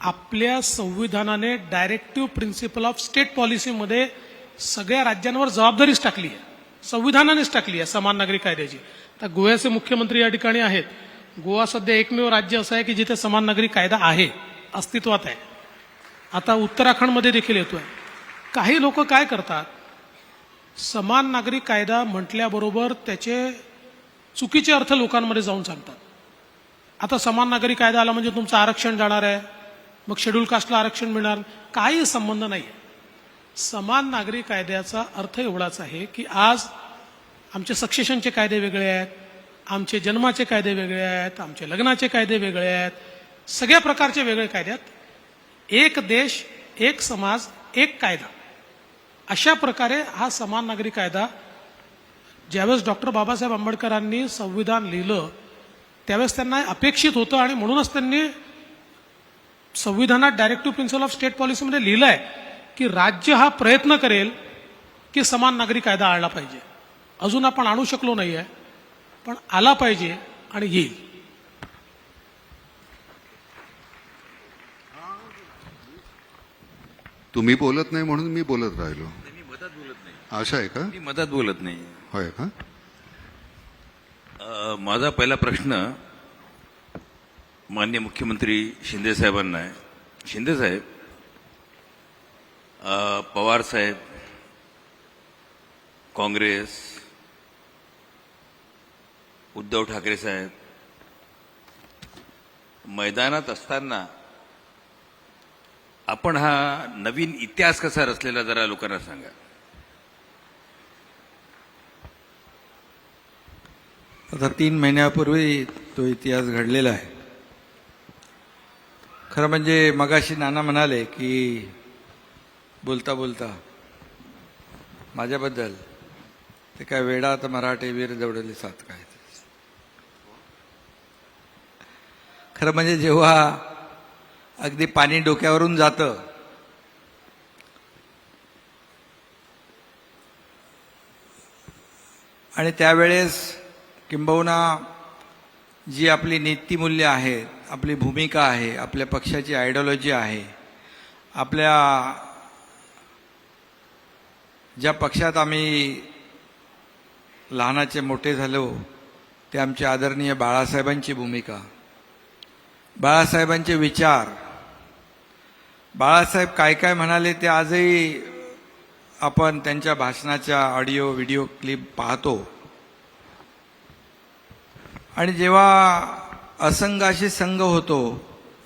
Speaker 3: आपल्या संविधानाने डायरेक्टिव्ह प्रिन्सिपल ऑफ स्टेट पॉलिसीमध्ये सगळ्या राज्यांवर जबाबदारीच टाकली आहे, संविधानानेच टाकली आहे समान नागरी कायद्याची. तर गोव्याचे मुख्यमंत्री या ठिकाणी आहेत. गोवा सध्या एकमेव राज्य असं आहे की जिथे समान नागरी कायदा आहे, अस्तित्वात आहे. आता उत्तराखंडमध्ये देखील येतोय. काही लोक काय करतात, समान नागरी कायदा म्हटल्याबरोबर त्याचे चुकीचे अर्थ लोकांमध्ये जाऊन सांगतात. आता समान नागरी कायदा आला म्हणजे तुमचं आरक्षण जाणार आहे, मग शेड्यूल कास्टला आरक्षण मिळणार, काही संबंध नाही. समान नागरी कायद्याचा अर्थ एवढाच आहे की आज आमचे सक्सेशनचे कायदे वेगळे आहेत, आमचे जन्माचे कायदे वेगळे आहेत, आमचे लग्नाचे कायदे वेगळे आहेत, सगळ्या प्रकारचे वेगळे कायदे आहेत. एक देश, एक समाज, एक कायदा, अशा प्रकारे हा समान नागरी कायदा ज्यावेळेस डॉक्टर बाबासाहेब आंबेडकरांनी संविधान लिहिलं त्यावेळेस त्यांना अपेक्षित होतं आणि म्हणूनच त्यांनी संविधानात डायरेक्टिव्ह प्रिन्सिपल ऑफ स्टेट पॉलिसीमध्ये लिहिलंय की राज्य हा प्रयत्न करेल की समान नागरी कायदा आणला पाहिजे. अजून आपण आणू शकलो नाहीये, पण आला पाहिजे आणि येईल.
Speaker 1: तुम्ही बोलत नाही म्हणून मी बोलत राहिलो.
Speaker 4: मी मधात बोलत नाही.
Speaker 1: आशा आहे का?
Speaker 4: मी मधात बोलत नाही.
Speaker 1: होय का?
Speaker 4: माझा पहिला प्रश्न माननीय मुख्यमंत्री शिंदे साहेबांना आहे. शिंदे साहेब, पवार साहेब, काँग्रेस, उद्धव ठाकरे साहेब मैदानात असताना आपण हा नवीन इतिहास कसा रचलेला जरा लोकांना सांगा.
Speaker 2: आता 3 महिन्यापूर्वी तो इतिहास घडलेला आहे. खरं म्हणजे मगाशी नाना म्हणाले की बोलता बोलता माझ्याबद्दल ते काय वेडात मराठे वीर दौडले सात काय. खरं म्हणजे जेव्हा अगदी पाणी डोक्यावरून जातं आणि त्यावेळेस किंबहुना जी आपली नीतिमूल्य आहेत, आपली भूमिका आहे, आपल्या पक्षाची आयडिओलॉजी आहे, आपल्या ज्या पक्षात आम्ही लहानाचे मोठे झालो ते आमचे आदरणीय बाळासाहेबांची भूमिका, बाळासाहेबांचे विचार, बाळासाहेब काय काय म्हणाले ते आजही आपण त्यांच्या भाषणाच्या ऑडिओ व्हिडिओ क्लिप पाहतो आणि जेव्हा असंगाशी संग होतो,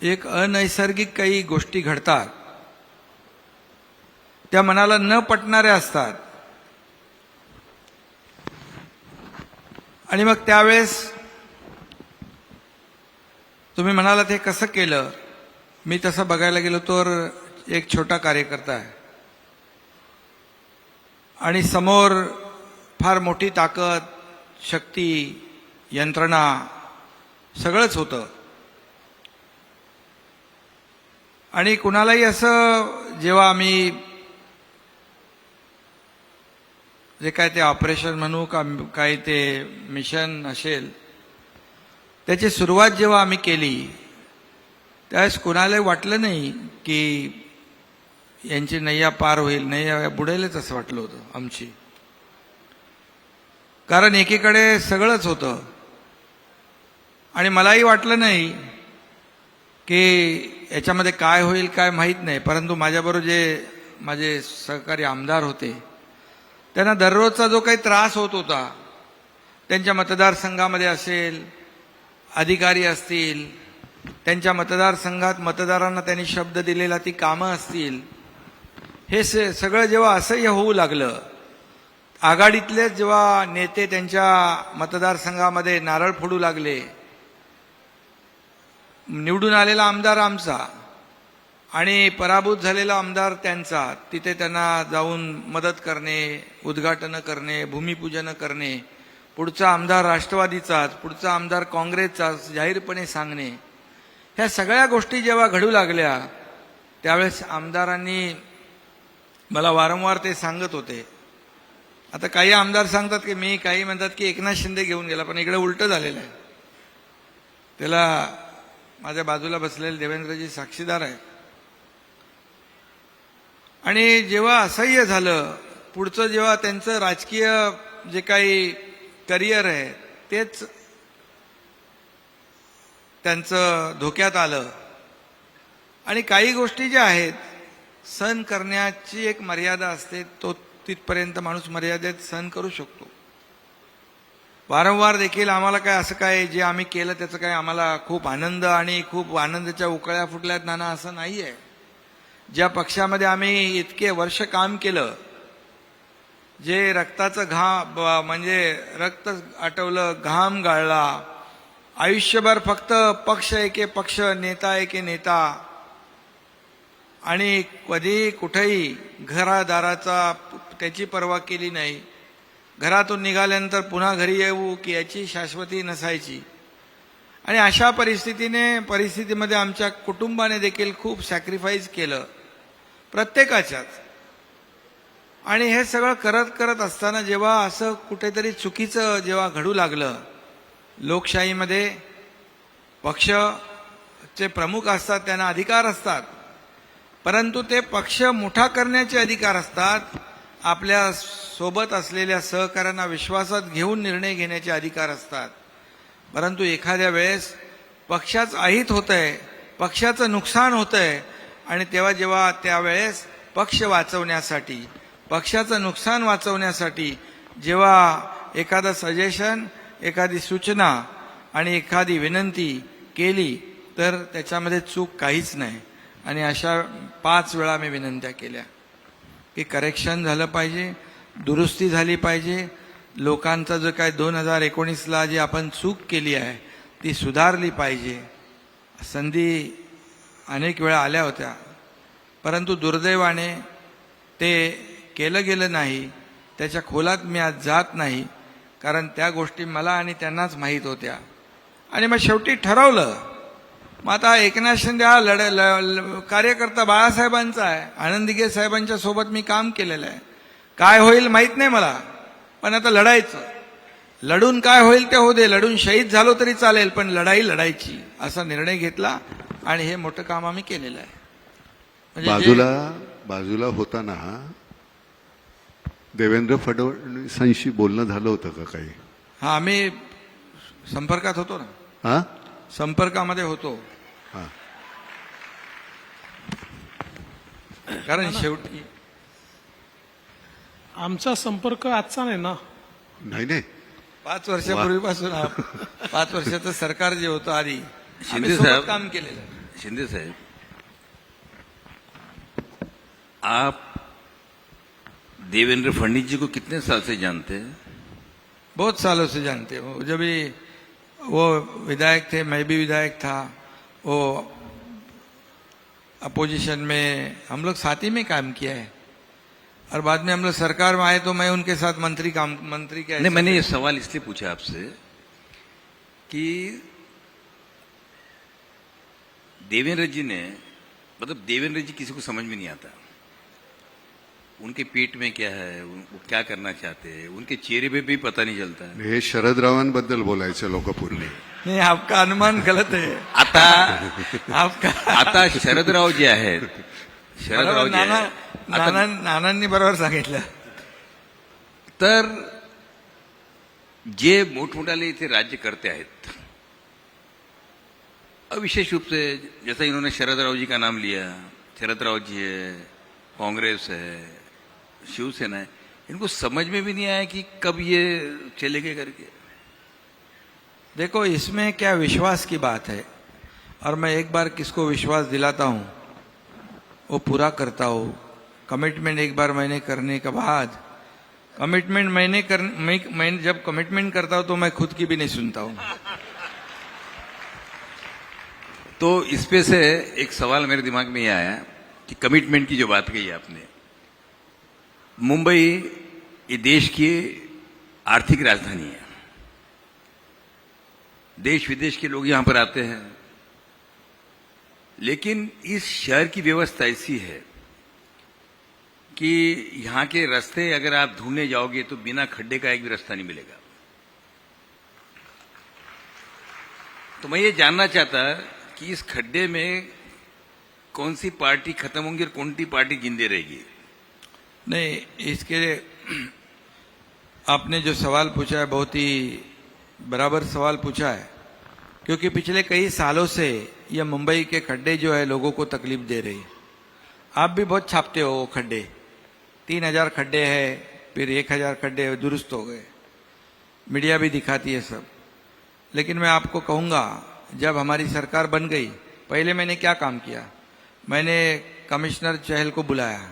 Speaker 2: एक अनैसर्गिक काही गोष्टी घडतात, त्या मनाला न पटणाऱ्या असतात आणि मग त्यावेळेस तुम्ही म्हणालात हे कसं केलं. मी तसं बघायला गेलो तर एक छोटा कार्यकर्ता आहे आणि समोर फार मोठी ताकद, शक्ती, यंत्रणा सगळंच होतं. आणि कुणालाही असं जेव्हा आम्ही जे काय ते ऑपरेशन म्हणू का काय ते मिशन असेल, त्याची सुरुवात जेव्हा आम्ही केली त्यावेळेस कुणालाही वाटलं नाही की यांची नैया पार होईल, नैया बुडेलच असं वाटलं होतं आमची. कारण एकीकडे सगळंच होतं आणि मलाही वाटलं नाही की याच्यामध्ये काय होईल काय माहीत नाही. परंतु माझ्याबरोबर जे माझे सहकारी आमदार होते त्यांना दररोजचा जो काही त्रास होत होता, त्यांच्या मतदारसंघामध्ये असेल, अधिकारी असतील, त्यांच्या मतदारसंघात मतदारांना त्यांनी शब्द दिलेला ती कामं असतील, हे सगळं जेव्हा असह्य होऊ लागलं, आघाडीतलेच जेव्हा नेते त्यांच्या मतदारसंघामध्ये नारळ फोडू लागले, निवडून आलेला आमदार आमचा आणि पराभूत झालेला आमदार त्यांचा, तिथे त्यांना जाऊन मदत करणे, उद्घाटनं करणे, भूमिपूजन करणे, पुढचा आमदार राष्ट्रवादीचाच, पुढचा आमदार काँग्रेसचाच जाहीरपणे सांगणे, ह्या सगळ्या गोष्टी जेव्हा घडू लागल्या त्यावेळेस आमदारांनी मला वारंवार ते सांगत होते. आता काही आमदार सांगतात की मी, काही म्हणतात की एकनाथ शिंदे घेऊन गेला, पण इकडे उलटं झालेलं आहे. त्याला माझ्या बाजूला बसलेले देवेंद्रजी साक्षीदार आहेत. आणि जेव्हा असह्य झालं, पुढचं जेव्हा त्यांचं राजकीय जे काही करिअर आहे तेच त्यांचं धोक्यात आलं आणि काही गोष्टी ज्या आहेत सहन करण्याची एक मर्यादा असते, तो तिथपर्यंत माणूस मर्यादेत सहन करू शकतो. वारंवार देखील आम्हाला काय असं काय जे आम्ही केलं त्याचं काय आम्हाला खूप आनंद आणि खूप आनंदाच्या उकळ्या फुटल्यात नाना असं नाही आहे. ज्या पक्षामध्ये आम्ही इतके वर्ष काम केलं, जे रक्ताचं म्हणजे रक्त आटवलं, घाम गाळला, आयुष्यभर फक्त पक्ष एके पक्ष, नेता एके नेता, आणि कधी कुठेही घरादाराचा त्याची पर्वा केली नाही. घरातून निघाल्यानंतर पुन्हा घरी येऊ की याची शाश्वती नसायची. आणि अशा परिस्थितीमध्ये आमच्या कुटुंबाने देखील खूप सॅक्रिफाईस केलं, प्रत्येकाच्याच. आणि हे सगळं करत असताना जेव्हा असं कुठेतरी चुकीचं जेव्हा घडू लागलं, लोकशाहीमध्ये पक्षचे प्रमुख असतात, त्यांना अधिकार असतात, परंतु ते पक्ष मोठा करण्याचे अधिकार असतात. आपल्या सोबत असलेल्या सहकाऱ्यांना विश्वासात घेऊन निर्णय घेण्याचे अधिकार असतात. परंतु एखाद्या वेळेस पक्षाचं अहित होतंय, पक्षाचं नुकसान होतंय आणि जेव्हा त्यावेळेस पक्ष वाचवण्यासाठी, पक्षाचं नुकसान वाचवण्यासाठी जेव्हा एखादं सजेशन, एखादी सूचना आणि एखादी विनंती केली तर त्याच्यामध्ये चूक काहीच नाही. आणि अशा 5 वेळा मी विनंत्या केल्या की करेक्शन झालं पाहिजे, दुरुस्ती झाली पाहिजे, लोकांचा जो काय 2019ला जी आपण चूक केली आहे ती सुधारली पाहिजे. संधी अनेक वेळा आल्या होत्या, परंतु दुर्दैवाने ते केलं गेलं नाही. त्याच्या खोलात मी आज जात नाही, कारण त्या गोष्टी मला आणि त्यांनाच माहीत होत्या. आणि मग शेवटी ठरवलं, मग आता एकनाथ शिंदे हा कार्यकर्ता बाळासाहेबांचा आहे, आनंद दिघे साहेबांच्या सोबत मी काम केलेलं आहे. काय होईल माहीत नाही मला, पण आता लढायचं. लढून काय होईल ते होऊ दे, लढून शहीद झालो तरी चालेल, पण लढाई लढायची असा निर्णय घेतला आणि हे मोठं काम आम्ही केलेलं आहे. म्हणजे
Speaker 1: बाजूला होताना देवेंद्र फडणवीसांशी बोलणं झालं होतं का काही?
Speaker 2: हा, आम्ही संपर्कात होतो ना.
Speaker 1: हा,
Speaker 2: संपर्कामध्ये होतो.
Speaker 1: हा.
Speaker 2: कारण शेवटी
Speaker 3: आमचा संपर्क आजचा नाही ना.
Speaker 1: नाही नाही
Speaker 2: 5 वर्षापूर्वीपासून 5 वर्षाचं सरकार जे होतं आधी
Speaker 4: शिंदे
Speaker 2: आम्ही सोबत
Speaker 4: साहेब.
Speaker 2: काम केलेलं आहे.
Speaker 4: शिंदे साहब, आप देवेंद्र फडणवीस जी को कितने साल से जानते हैं?
Speaker 2: बहुत सालों से जानते हो. जब भी वो विधायक थे, मैं भी विधायक था, वो अपोजिशन में हम लोग साथ ही में काम किया है और बाद में हम लोग सरकार में आए तो मैं उनके साथ मंत्री के
Speaker 4: नहीं, मैंने ये सवाल इसलिए पूछा आपसे कि देवेंद्र जी ने, मतलब देवेंद्र जी किसी को समझ में नहीं आता, उनके पेट में क्या है, वो क्या करना चाहते हैं, उनके चेहरे पे भी पता नहीं चलता है.
Speaker 1: हे शरदरावांबद्दल बोलायचे लोक पूर्वी.
Speaker 2: नहीं, आपका अनुमान गलत है.
Speaker 4: आता
Speaker 2: आपका
Speaker 4: आता शरदराव जे आहेत, शरदराव जे
Speaker 2: नाना
Speaker 4: आहेत, आता
Speaker 2: नानांनी बरोबर सांगितलं.
Speaker 4: तर जे मोठमोठाले इथे राज्य करते आहेत, विशेष रूप से जैसा इन्होंने शरदराव जी का नाम लिया, शरदराव जी है, कांग्रेस है, शिवसेना है, इनको समझ में भी नहीं आया कि कब ये चलेंगे करके.
Speaker 2: देखो, इसमें क्या विश्वास की बात है और मैं एक बार किसको विश्वास दिलाता हूं वो पूरा करता हूं. कमिटमेंट एक बार मैंने करने के बाद कमिटमेंट मैं जब कमिटमेंट करता हूं तो मैं खुद की भी नहीं सुनता हूं.
Speaker 4: तो इस पे से एक सवाल मेरे दिमाग में ये आया कि कमिटमेंट की जो बात कही आपने, मुंबई ये देश की आर्थिक राजधानी है, देश विदेश के लोग यहां पर आते हैं, लेकिन इस शहर की व्यवस्था ऐसी है कि यहां के रास्ते अगर आप ढूंढने जाओगे तो बिना खड्डे का एक भी रास्ता नहीं मिलेगा. तो मैं ये जानना चाहता कि इस खड्डे में कौन सी पार्टी खत्म होंगी और कौन सी पार्टी जिंदे रहेगी.
Speaker 2: नहीं, इसके आपने जो सवाल पूछा है बहुत ही बराबर सवाल पूछा है, क्योंकि पिछले कई सालों से ये मुंबई के खड्डे जो है लोगों को तकलीफ दे रही है. आप भी बहुत छापते हो वो खड्डे, 3000 खड्डे हैं, फिर 1000 खड्डे दुरुस्त हो गए, मीडिया भी दिखाती है सब. लेकिन मैं आपको कहूंगा, जब हमारी सरकार बन गई, पहले मैंने क्या काम किया, मैंने कमिश्नर चहल को बुलाया.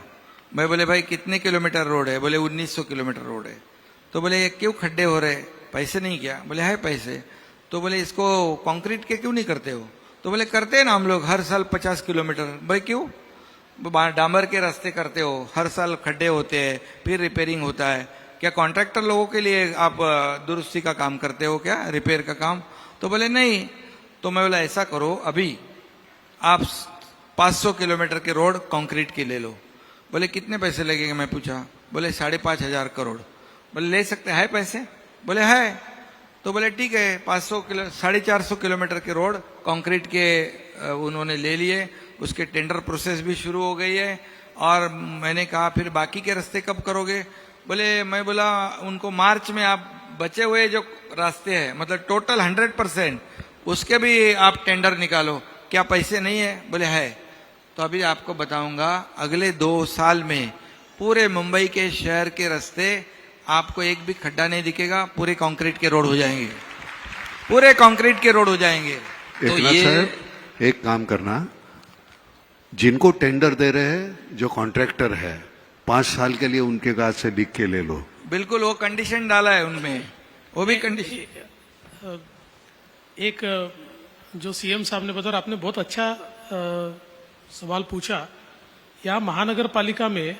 Speaker 2: मैं बोले, भाई कितने किलोमीटर रोड है? बोले 1900 किलोमीटर रोड है. तो बोले ये क्यों खड्डे हो रहे, पैसे नहीं क्या? बोले है पैसे. तो बोले इसको कंक्रीट के क्यों नहीं करते हो? तो बोले करते हैं ना हम लोग हर साल 50 किलोमीटर. भाई क्यों? डामर के रास्ते करते हो, हर साल खड्डे होते हैं, फिर रिपेयरिंग होता है. क्या कॉन्ट्रैक्टर लोगों के लिए आप दुरुस्ती का काम करते हो क्या, रिपेयर का काम? तो बोले नहीं. तो मैं बोला ऐसा करो, अभी आप 500 किलोमीटर के रोड कंक्रीट के ले लो. बोले कितने पैसे लगेंगे? मैं पूछा. बोले 5,500 करोड़. बोले ले सकते हैं पैसे? बोले है. तो बोले ठीक है, 450 किलोमीटर के रोड कंक्रीट के उन्होंने ले लिए, उसके टेंडर प्रोसेस भी शुरू हो गई है. और मैंने कहा फिर बाकी के रास्ते कब करोगे? बोले, मैं बोला उनको मार्च में आप बचे हुए जो रास्ते हैं, मतलब टोटल 100%, उसके भी आप टेंडर निकालो. क्या पैसे नहीं है? बोले है. तो अभी आपको बताऊंगा, अगले 2 साल में पूरे मुंबई के शहर के रास्ते आपको एक भी खड्डा नहीं दिखेगा, पूरे कंक्रीट के रोड हो जाएंगे, पूरे कंक्रीट के रोड हो जाएंगे.
Speaker 4: तो
Speaker 1: एकनाथ
Speaker 4: ये
Speaker 1: साहब, एक काम करना, जिनको टेंडर दे रहे हैं, जो कॉन्ट्रैक्टर है, 5 साल के लिए उनके गाज से लिख के ले लो.
Speaker 2: बिल्कुल, वो कंडीशन डाला है उनमें, वो भी कंडीशन.
Speaker 3: एक जो सीएम साहब ने बताया, आपने बहुत अच्छा सवाल पूछा. यहाँ महानगर पालिका में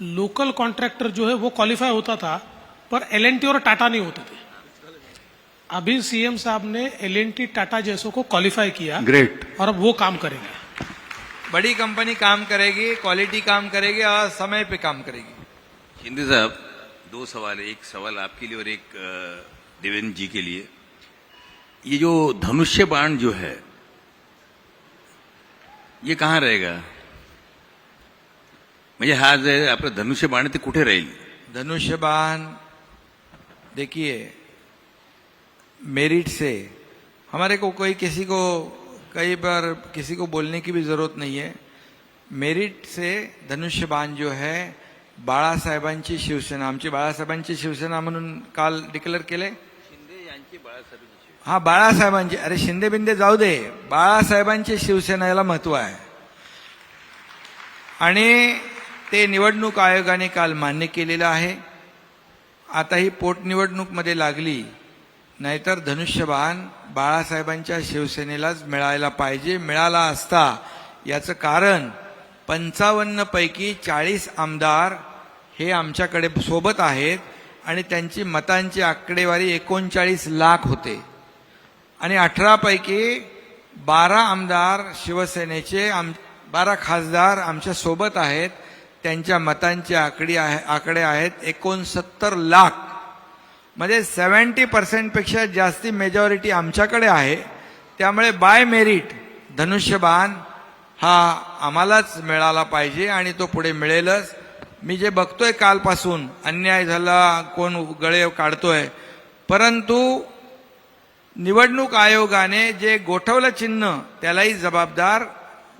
Speaker 3: लोकल कॉन्ट्रैक्टर जो है वो क्वालिफाई होता था, पर एलएनटी और टाटा नहीं होते थे. अभी सीएम साहब ने एलएनटी टाटा जैसों को क्वालिफाई किया.
Speaker 1: ग्रेट.
Speaker 3: और अब वो काम करेंगे.
Speaker 2: बड़ी कंपनी काम करेगी, क्वालिटी काम करेगी और समय पे काम करेगी.
Speaker 4: शिंदे साहब, 2 सवाल है, एक सवाल आपके लिए और एक देवेंद्र जी के लिए. ये जो धनुष्य बाण जो है, ये कहाँ रहेगा? म्हणजे हा जे आपलं धनुष्य बाण ते कुठे राहील?
Speaker 2: धनुष्यबाण देखिए, मेरिट से हमारे को कोई किसी को कई बार किसी को बोलने की भी जरूरत नहीं है. मेरिट से धनुष्यबाण जो है बाळासाहेबांची शिवसेना, आमची बाळासाहेबांची शिवसेना म्हणून काल डिक्लेअर केले. हा, बाळासाहेबांची, अरे शिंदे बिंदे जाऊ दे, बाळासाहेबांची शिवसेना याला महत्व आहे. आणि ते निवडणूक आयोगाने काल मान्य केलेलं आहे. आता ही पोटनिवडणूकमध्ये लागली, नाहीतर धनुष्यबाण बाळासाहेबांच्या शिवसेनेलाच मिळायला पाहिजे, मिळाला असता. याचं कारण 55 पैकी 40 आमदार हे आमच्याकडे सोबत आहेत आणि त्यांची मतांची आकडेवारी 39 लाख होते आणि 18 पैकी 12 आमदार शिवसेनेचे, 12 खासदार आमच्या सोबत आहेत, त्यांच्या मतांचे आकडे आहेत 69 लाख. म्हणजे 70% पेक्षा जास्ती मेजॉरिटी आमच्याकडे आहे. त्यामुळे बाय मेरिट धनुष्यबाण हा आम्हालाच मिळाला पाहिजे आणि तो पुढे मिळेलच. मी जे बघतोय कालपासून, अन्याय झाला, कोण गळे काढतोय, परंतु निवडणूक आयोगाने जे गोठवलं चिन्ह त्यालाही जबाबदार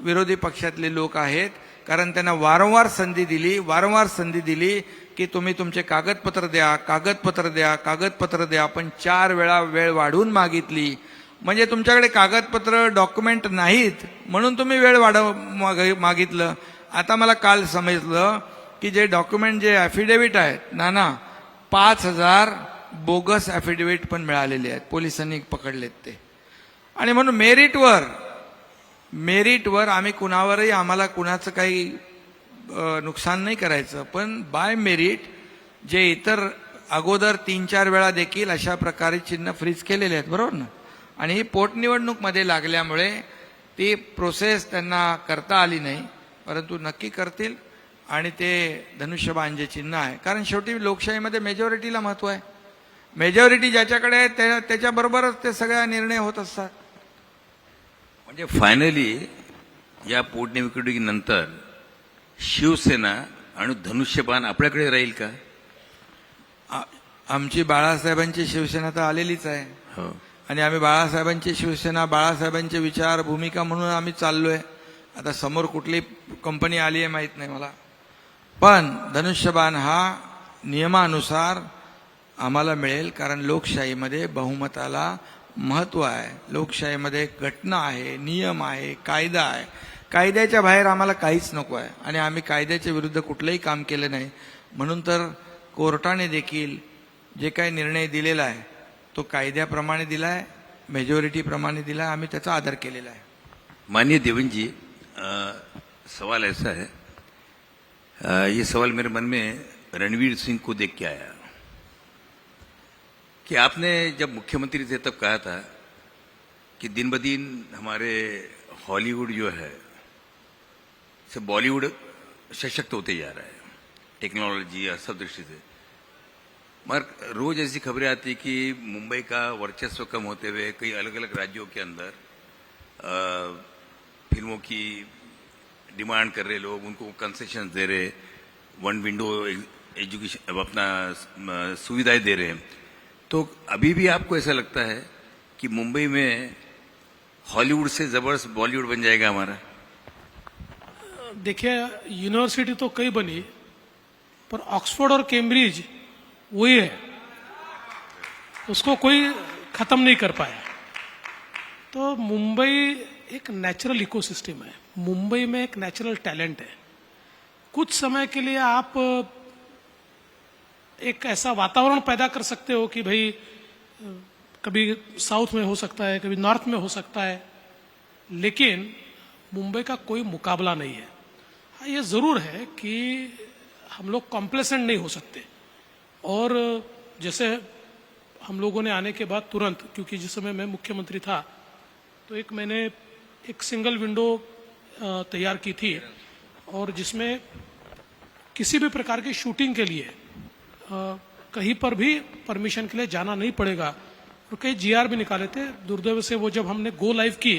Speaker 2: विरोधी पक्षातले लोक आहेत. कारण त्यांना वारंवार संधी दिली की तुम्ही तुमचे कागदपत्र द्या. पण 4 वेळा वेळ वाढवून मागितली. म्हणजे तुमच्याकडे कागदपत्र डॉक्युमेंट नाहीत म्हणून तुम्ही वेळ मागितलं. आता मला काल समजलं की जे डॉक्युमेंट, जे ॲफिडेव्हिट आहेत नाना, 5000 बोगस ॲफिडेव्हिट पण मिळालेले आहेत, पोलिसांनी पकडलेत ते. आणि म्हणून मेरिटवर आम्ही कुणावरही, आम्हाला कुणाचं काही नुकसान नाही करायचं, पण बाय मेरिट जे इतर अगोदर 3-4 वेळा देखील अशा प्रकारे चिन्ह फ्रीज केलेले आहेत, बरोबर ना. आणि ही पोटनिवडणूकमध्ये लागल्यामुळे ती प्रोसेस त्यांना करता आली नाही, परंतु नक्की करतील. आणि ते धनुष्यबाण जे चिन्ह आहे, कारण शेवटी लोकशाहीमध्ये मेजॉरिटीला महत्व आहे. मेजॉरिटी ज्याच्याकडे आहे त्याच्याबरोबरच ते सगळ्या निर्णय होत असतात.
Speaker 4: म्हणजे फायनली या पोटनिवडणुकीनंतर शिवसेना आणि धनुष्यबाण आपल्याकडे राहील का?
Speaker 2: आमची बाळासाहेबांची शिवसेना तर आलेलीच आहे.
Speaker 4: हो.
Speaker 2: आणि आम्ही बाळासाहेबांची शिवसेना, बाळासाहेबांचे विचार, भूमिका म्हणून आम्ही चाललोय. आता समोर कुठली कंपनी आली आहे माहीत नाही मला, पण धनुष्यबाण हा नियमानुसार आम्हाला मिळेल. कारण लोकशाहीमध्ये बहुमताला महत्व आहे. लोकशाहीमध्ये घटना आहे, नियम आहे, कायदा आहे. कायद्याच्या बाहेर आम्हाला काहीच नको आहे आणि आम्ही कायद्याच्या विरुद्ध कुठलंही काम केलं नाही. म्हणून तर कोर्टाने देखील जे काही निर्णय दिलेला आहे तो कायद्याप्रमाणे दिला आहे, मेजॉरिटीप्रमाणे दिला आहे. आम्ही त्याचा आदर केलेला आहे.
Speaker 4: माननीय देवेंद्र जी, सवाल ऐसा है, ये सवाल मेरे मन में रणवीर सिंह को देख के आया कि आपने जब मुख्यमंत्री थे तब कहा था कि दिन ब दिन हमारे हॉलीवुड जो है से बॉलीवुड सशक्त होते जा रहा है, टेक्नोलॉजी या सब दृष्टि से. मगर रोज ऐसी खबरें आती कि मुंबई का वर्चस्व कम होते हुए कई अलग अलग राज्यों के अंदर फिल्मों की डिमांड कर रहे लोग, उनको कंसेशन दे रहे, 1 विंडो एजुकेशन अपना सुविधाएं दे रहे हैं. तो अभी भी आपको ऐसा लगता है कि मुंबई में हॉलीवुड से जबरदस्त बॉलीवुड बन जाएगा हमारा?
Speaker 3: देखिए, यूनिवर्सिटी तो कई बनी, पर ऑक्सफोर्ड और कैम्ब्रिज वही है, उसको कोई खत्म नहीं कर पाया. तो मुंबई एक नेचुरल इकोसिस्टम है. मुंबई में एक नेचुरल टैलेंट है. कुछ समय के लिए आप एक ऐसा वातावरण पैदा कर सकते हो कि भाई कभी साउथ में हो सकता है, कभी नॉर्थ में हो सकता है, लेकिन मुंबई का कोई मुकाबला नहीं है. हाँ, ये जरूर है कि हम लोग कॉम्प्लेसेंट नहीं हो सकते. और जैसे हम लोगों ने आने के बाद तुरंत, क्योंकि जिस समय मैं मुख्यमंत्री था तो मैंने एक सिंगल विंडो तैयार की थी, और जिसमें किसी भी प्रकार की शूटिंग के लिए कहीं पर भी परमिशन के लिए जाना नहीं पड़ेगा. और कई जीआर भी निकाले थे. दुर्दैव से वो जब हमने गो लाइव की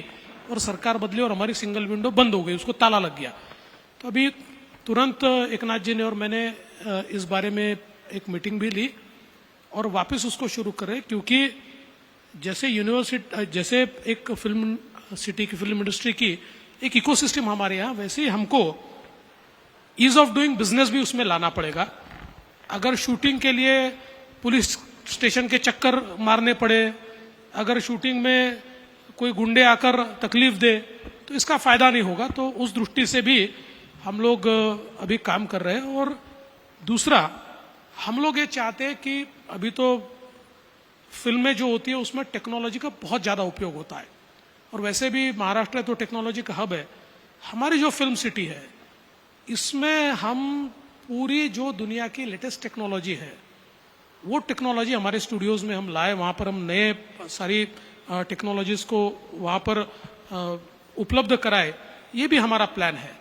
Speaker 3: और सरकार बदली और हमारी सिंगल विंडो बंद हो गई, उसको ताला लग गया. तो अभी तुरंत एकनाथ जी ने और मैंने इस बारे में एक मीटिंग भी ली और वापस उसको शुरू करें. क्योंकि जैसे यूनिवर्सिटी, जैसे एक फिल्म सिटी की, फिल्म इंडस्ट्री की एक इकोसिस्टम हमारे यहाँ, वैसे ही हमको ईज ऑफ डूइंग बिजनेस भी उसमें लाना पड़ेगा। अगर शूटिंग के लिए पुलिस स्टेशन के चक्कर मारने पड़े, अगर शूटिंग में कोई गुंडे आकर तकलीफ दे, तो इसका फायदा नहीं होगा। तो उस दृष्टि से भी हम लोग अभी काम कर रहे हैं। और दूसरा, हम लोग ये चाहते हैं कि अभी तो फिल्में जो होती है उसमें टेक्नोलॉजी का बहुत ज़्यादा उपयोग होता है, और वैसे भी महाराष्ट्र तो टेक्नोलॉजी का हब है। हमारी जो फिल्म सिटी है इसमें हम पूरी जो दुनिया की लेटेस्ट टेक्नोलॉजी है वो टेक्नोलॉजी हमारे स्टूडियोज में हम लाए, वहाँ पर हम नए सारी टेक्नोलॉजीज को वहाँ पर उपलब्ध कराए, ये भी हमारा प्लान है।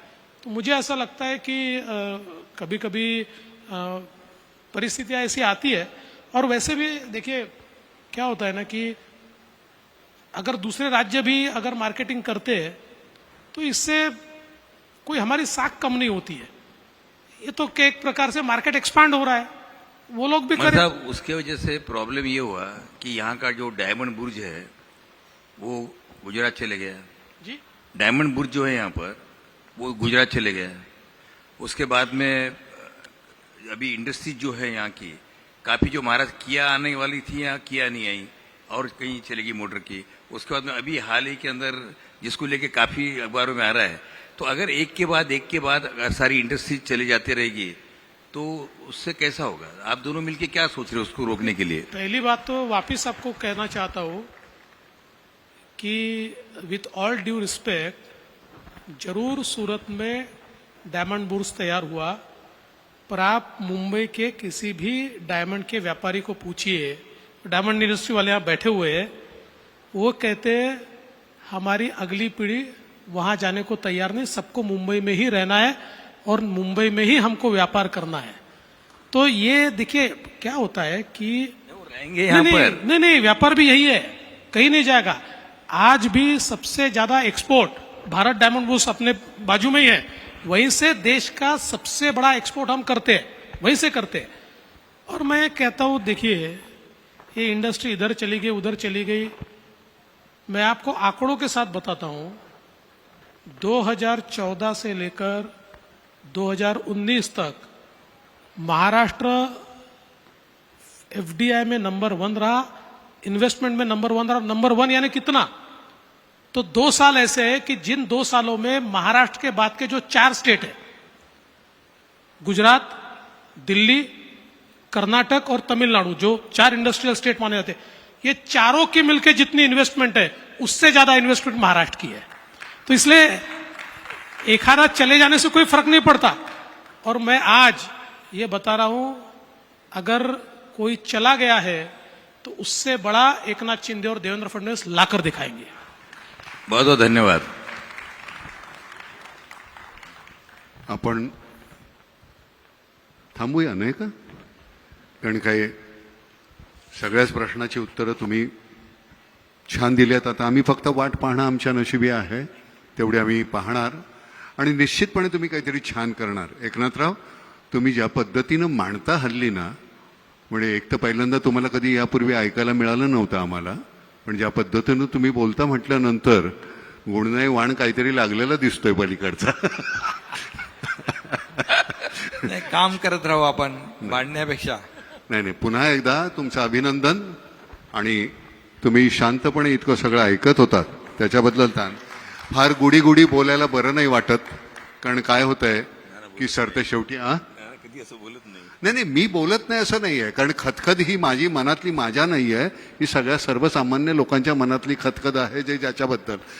Speaker 3: तो मुझे ऐसा लगता है कि कभी कभी परिस्थितियाँ ऐसी आती है। और वैसे भी देखिए क्या होता है ना कि अगर दूसरे राज्य भी अगर मार्केटिंग करते हैं तो इससे कोई हमारी साख कम नहीं होती है। ये तो एक प्रकार से मार्केट एक्सपांड हो रहा है, वो लोग भी करें।
Speaker 4: मतलब उसके वजह से प्रॉब्लम ये हुआ कि यहाँ का जो डायमंड बुर्ज है वो गुजरात चले गया।
Speaker 3: जी,
Speaker 4: डायमंड बुर्ज जो है यहाँ पर वो गुजरात चले गया। उसके बाद में अभी इंडस्ट्री जो है यहाँ की काफी, जो महाराष्ट्र किया आने वाली थी यहाँ किया नहीं आई और कहीं चलेगी मोटर की। उसके बाद में अभी हाल ही के अंदर जिसको लेके काफी अखबारों में आ रहा है, तो अगर एक के बाद अगर सारी इंडस्ट्री चली जाती रहेगी तो उससे कैसा होगा? आप दोनों मिलके क्या सोच रहे हो उसको रोकने के लिए?
Speaker 3: पहली बात तो वापिस आपको कहना चाहता हूँ कि विथ ऑल ड्यू रिस्पेक्ट, जरूर सूरत में डायमंड बुर्ज तैयार हुआ, पर आप मुंबई के किसी भी डायमंड के व्यापारी को पूछिए, डायमंड इंडस्ट्री वाले यहाँ बैठे हुए हैं, वो कहते हैं हमारी अगली पीढ़ी वहां जाने को तैयार नहीं, सबको मुंबई में ही रहना है और मुंबई में ही हमको व्यापार करना है। तो ये देखिए क्या होता है कि
Speaker 4: वो रहेंगे यहाँ पर।
Speaker 3: नहीं, व्यापार भी यही है, कहीं नहीं जाएगा। आज भी सबसे ज्यादा एक्सपोर्ट भारत डायमंड बुर्ज अपने बाजू में ही है, वहीं से देश का सबसे बड़ा एक्सपोर्ट हम करते हैं, वहीं से करते हैं। और मैं कहता हूं देखिए ये इंडस्ट्री इधर चली गई उधर चली गई, मैं आपको आंकड़ों के साथ बताता हूं। 2014 से लेकर 2019 तक महाराष्ट्र एफडीआई में नंबर 1 रहा, इन्वेस्टमेंट में नंबर 1 रहा। नंबर 1 यानी कितना? तो 2 साल ऐसे है कि जिन 2 सालों में महाराष्ट्र के बाद के जो 4 स्टेट है, गुजरात, दिल्ली, कर्नाटक और तमिलनाडु, जो 4 इंडस्ट्रियल स्टेट माने जाते हैं, ये चारों की मिलकर जितनी इन्वेस्टमेंट है उससे ज्यादा इन्वेस्टमेंट महाराष्ट्र की है। तो इसलिए एक आधा चले जाने से कोई फर्क नहीं पड़ता। और मैं आज ये बता रहा हूं, अगर कोई चला गया है तो उससे बड़ा एकनाथ शिंदे और देवेंद्र फडणवीस लाकर दिखाएंगे।
Speaker 4: बहुत बहुत धन्यवाद।
Speaker 1: आपण थांबूया नाही का? कारण काय सगळ्याच प्रश्नाची उत्तरं तुम्ही छान दिल्यात। आता आम्ही फक्त वाट पाहणं आमच्या नशिबी आहे, तेवढे आम्ही पाहणार आणि निश्चितपणे तुम्ही काहीतरी छान करणार। एकनाथराव, तुम्ही ज्या पद्धतीनं मांडता हल्ली ना, म्हणजे एक तर पहिल्यांदा तुम्हाला कधी यापूर्वी ऐकायला मिळालं नव्हतं आम्हाला, पण ज्या पद्धतीनं तुम्ही बोलता म्हटल्यानंतर गुणनाई वाण काहीतरी लागलेला दिसतोय पलीकडचा।
Speaker 2: नाही, काम करत राहू आपण भांडण्यापेक्षा।
Speaker 1: नाही, पुन्हा एकदा तुमचं अभिनंदन। आणि तुम्ही शांतपणे इतकं सगळं ऐकत होतात त्याच्याबद्दल फार गुडी गुडी बोलायला बरं नाही वाटत, कारण काय होतंय की सरते शेवटी
Speaker 4: कधी असं बोलत
Speaker 1: नाही, मी बोलत नाही असं नाही आहे, कारण खतखत ही माझी मनातली माझ्या नाही आहे, ही सगळ्या सर्वसामान्य लोकांच्या मनातली खतखत आहे जे ज्याच्याबद्दल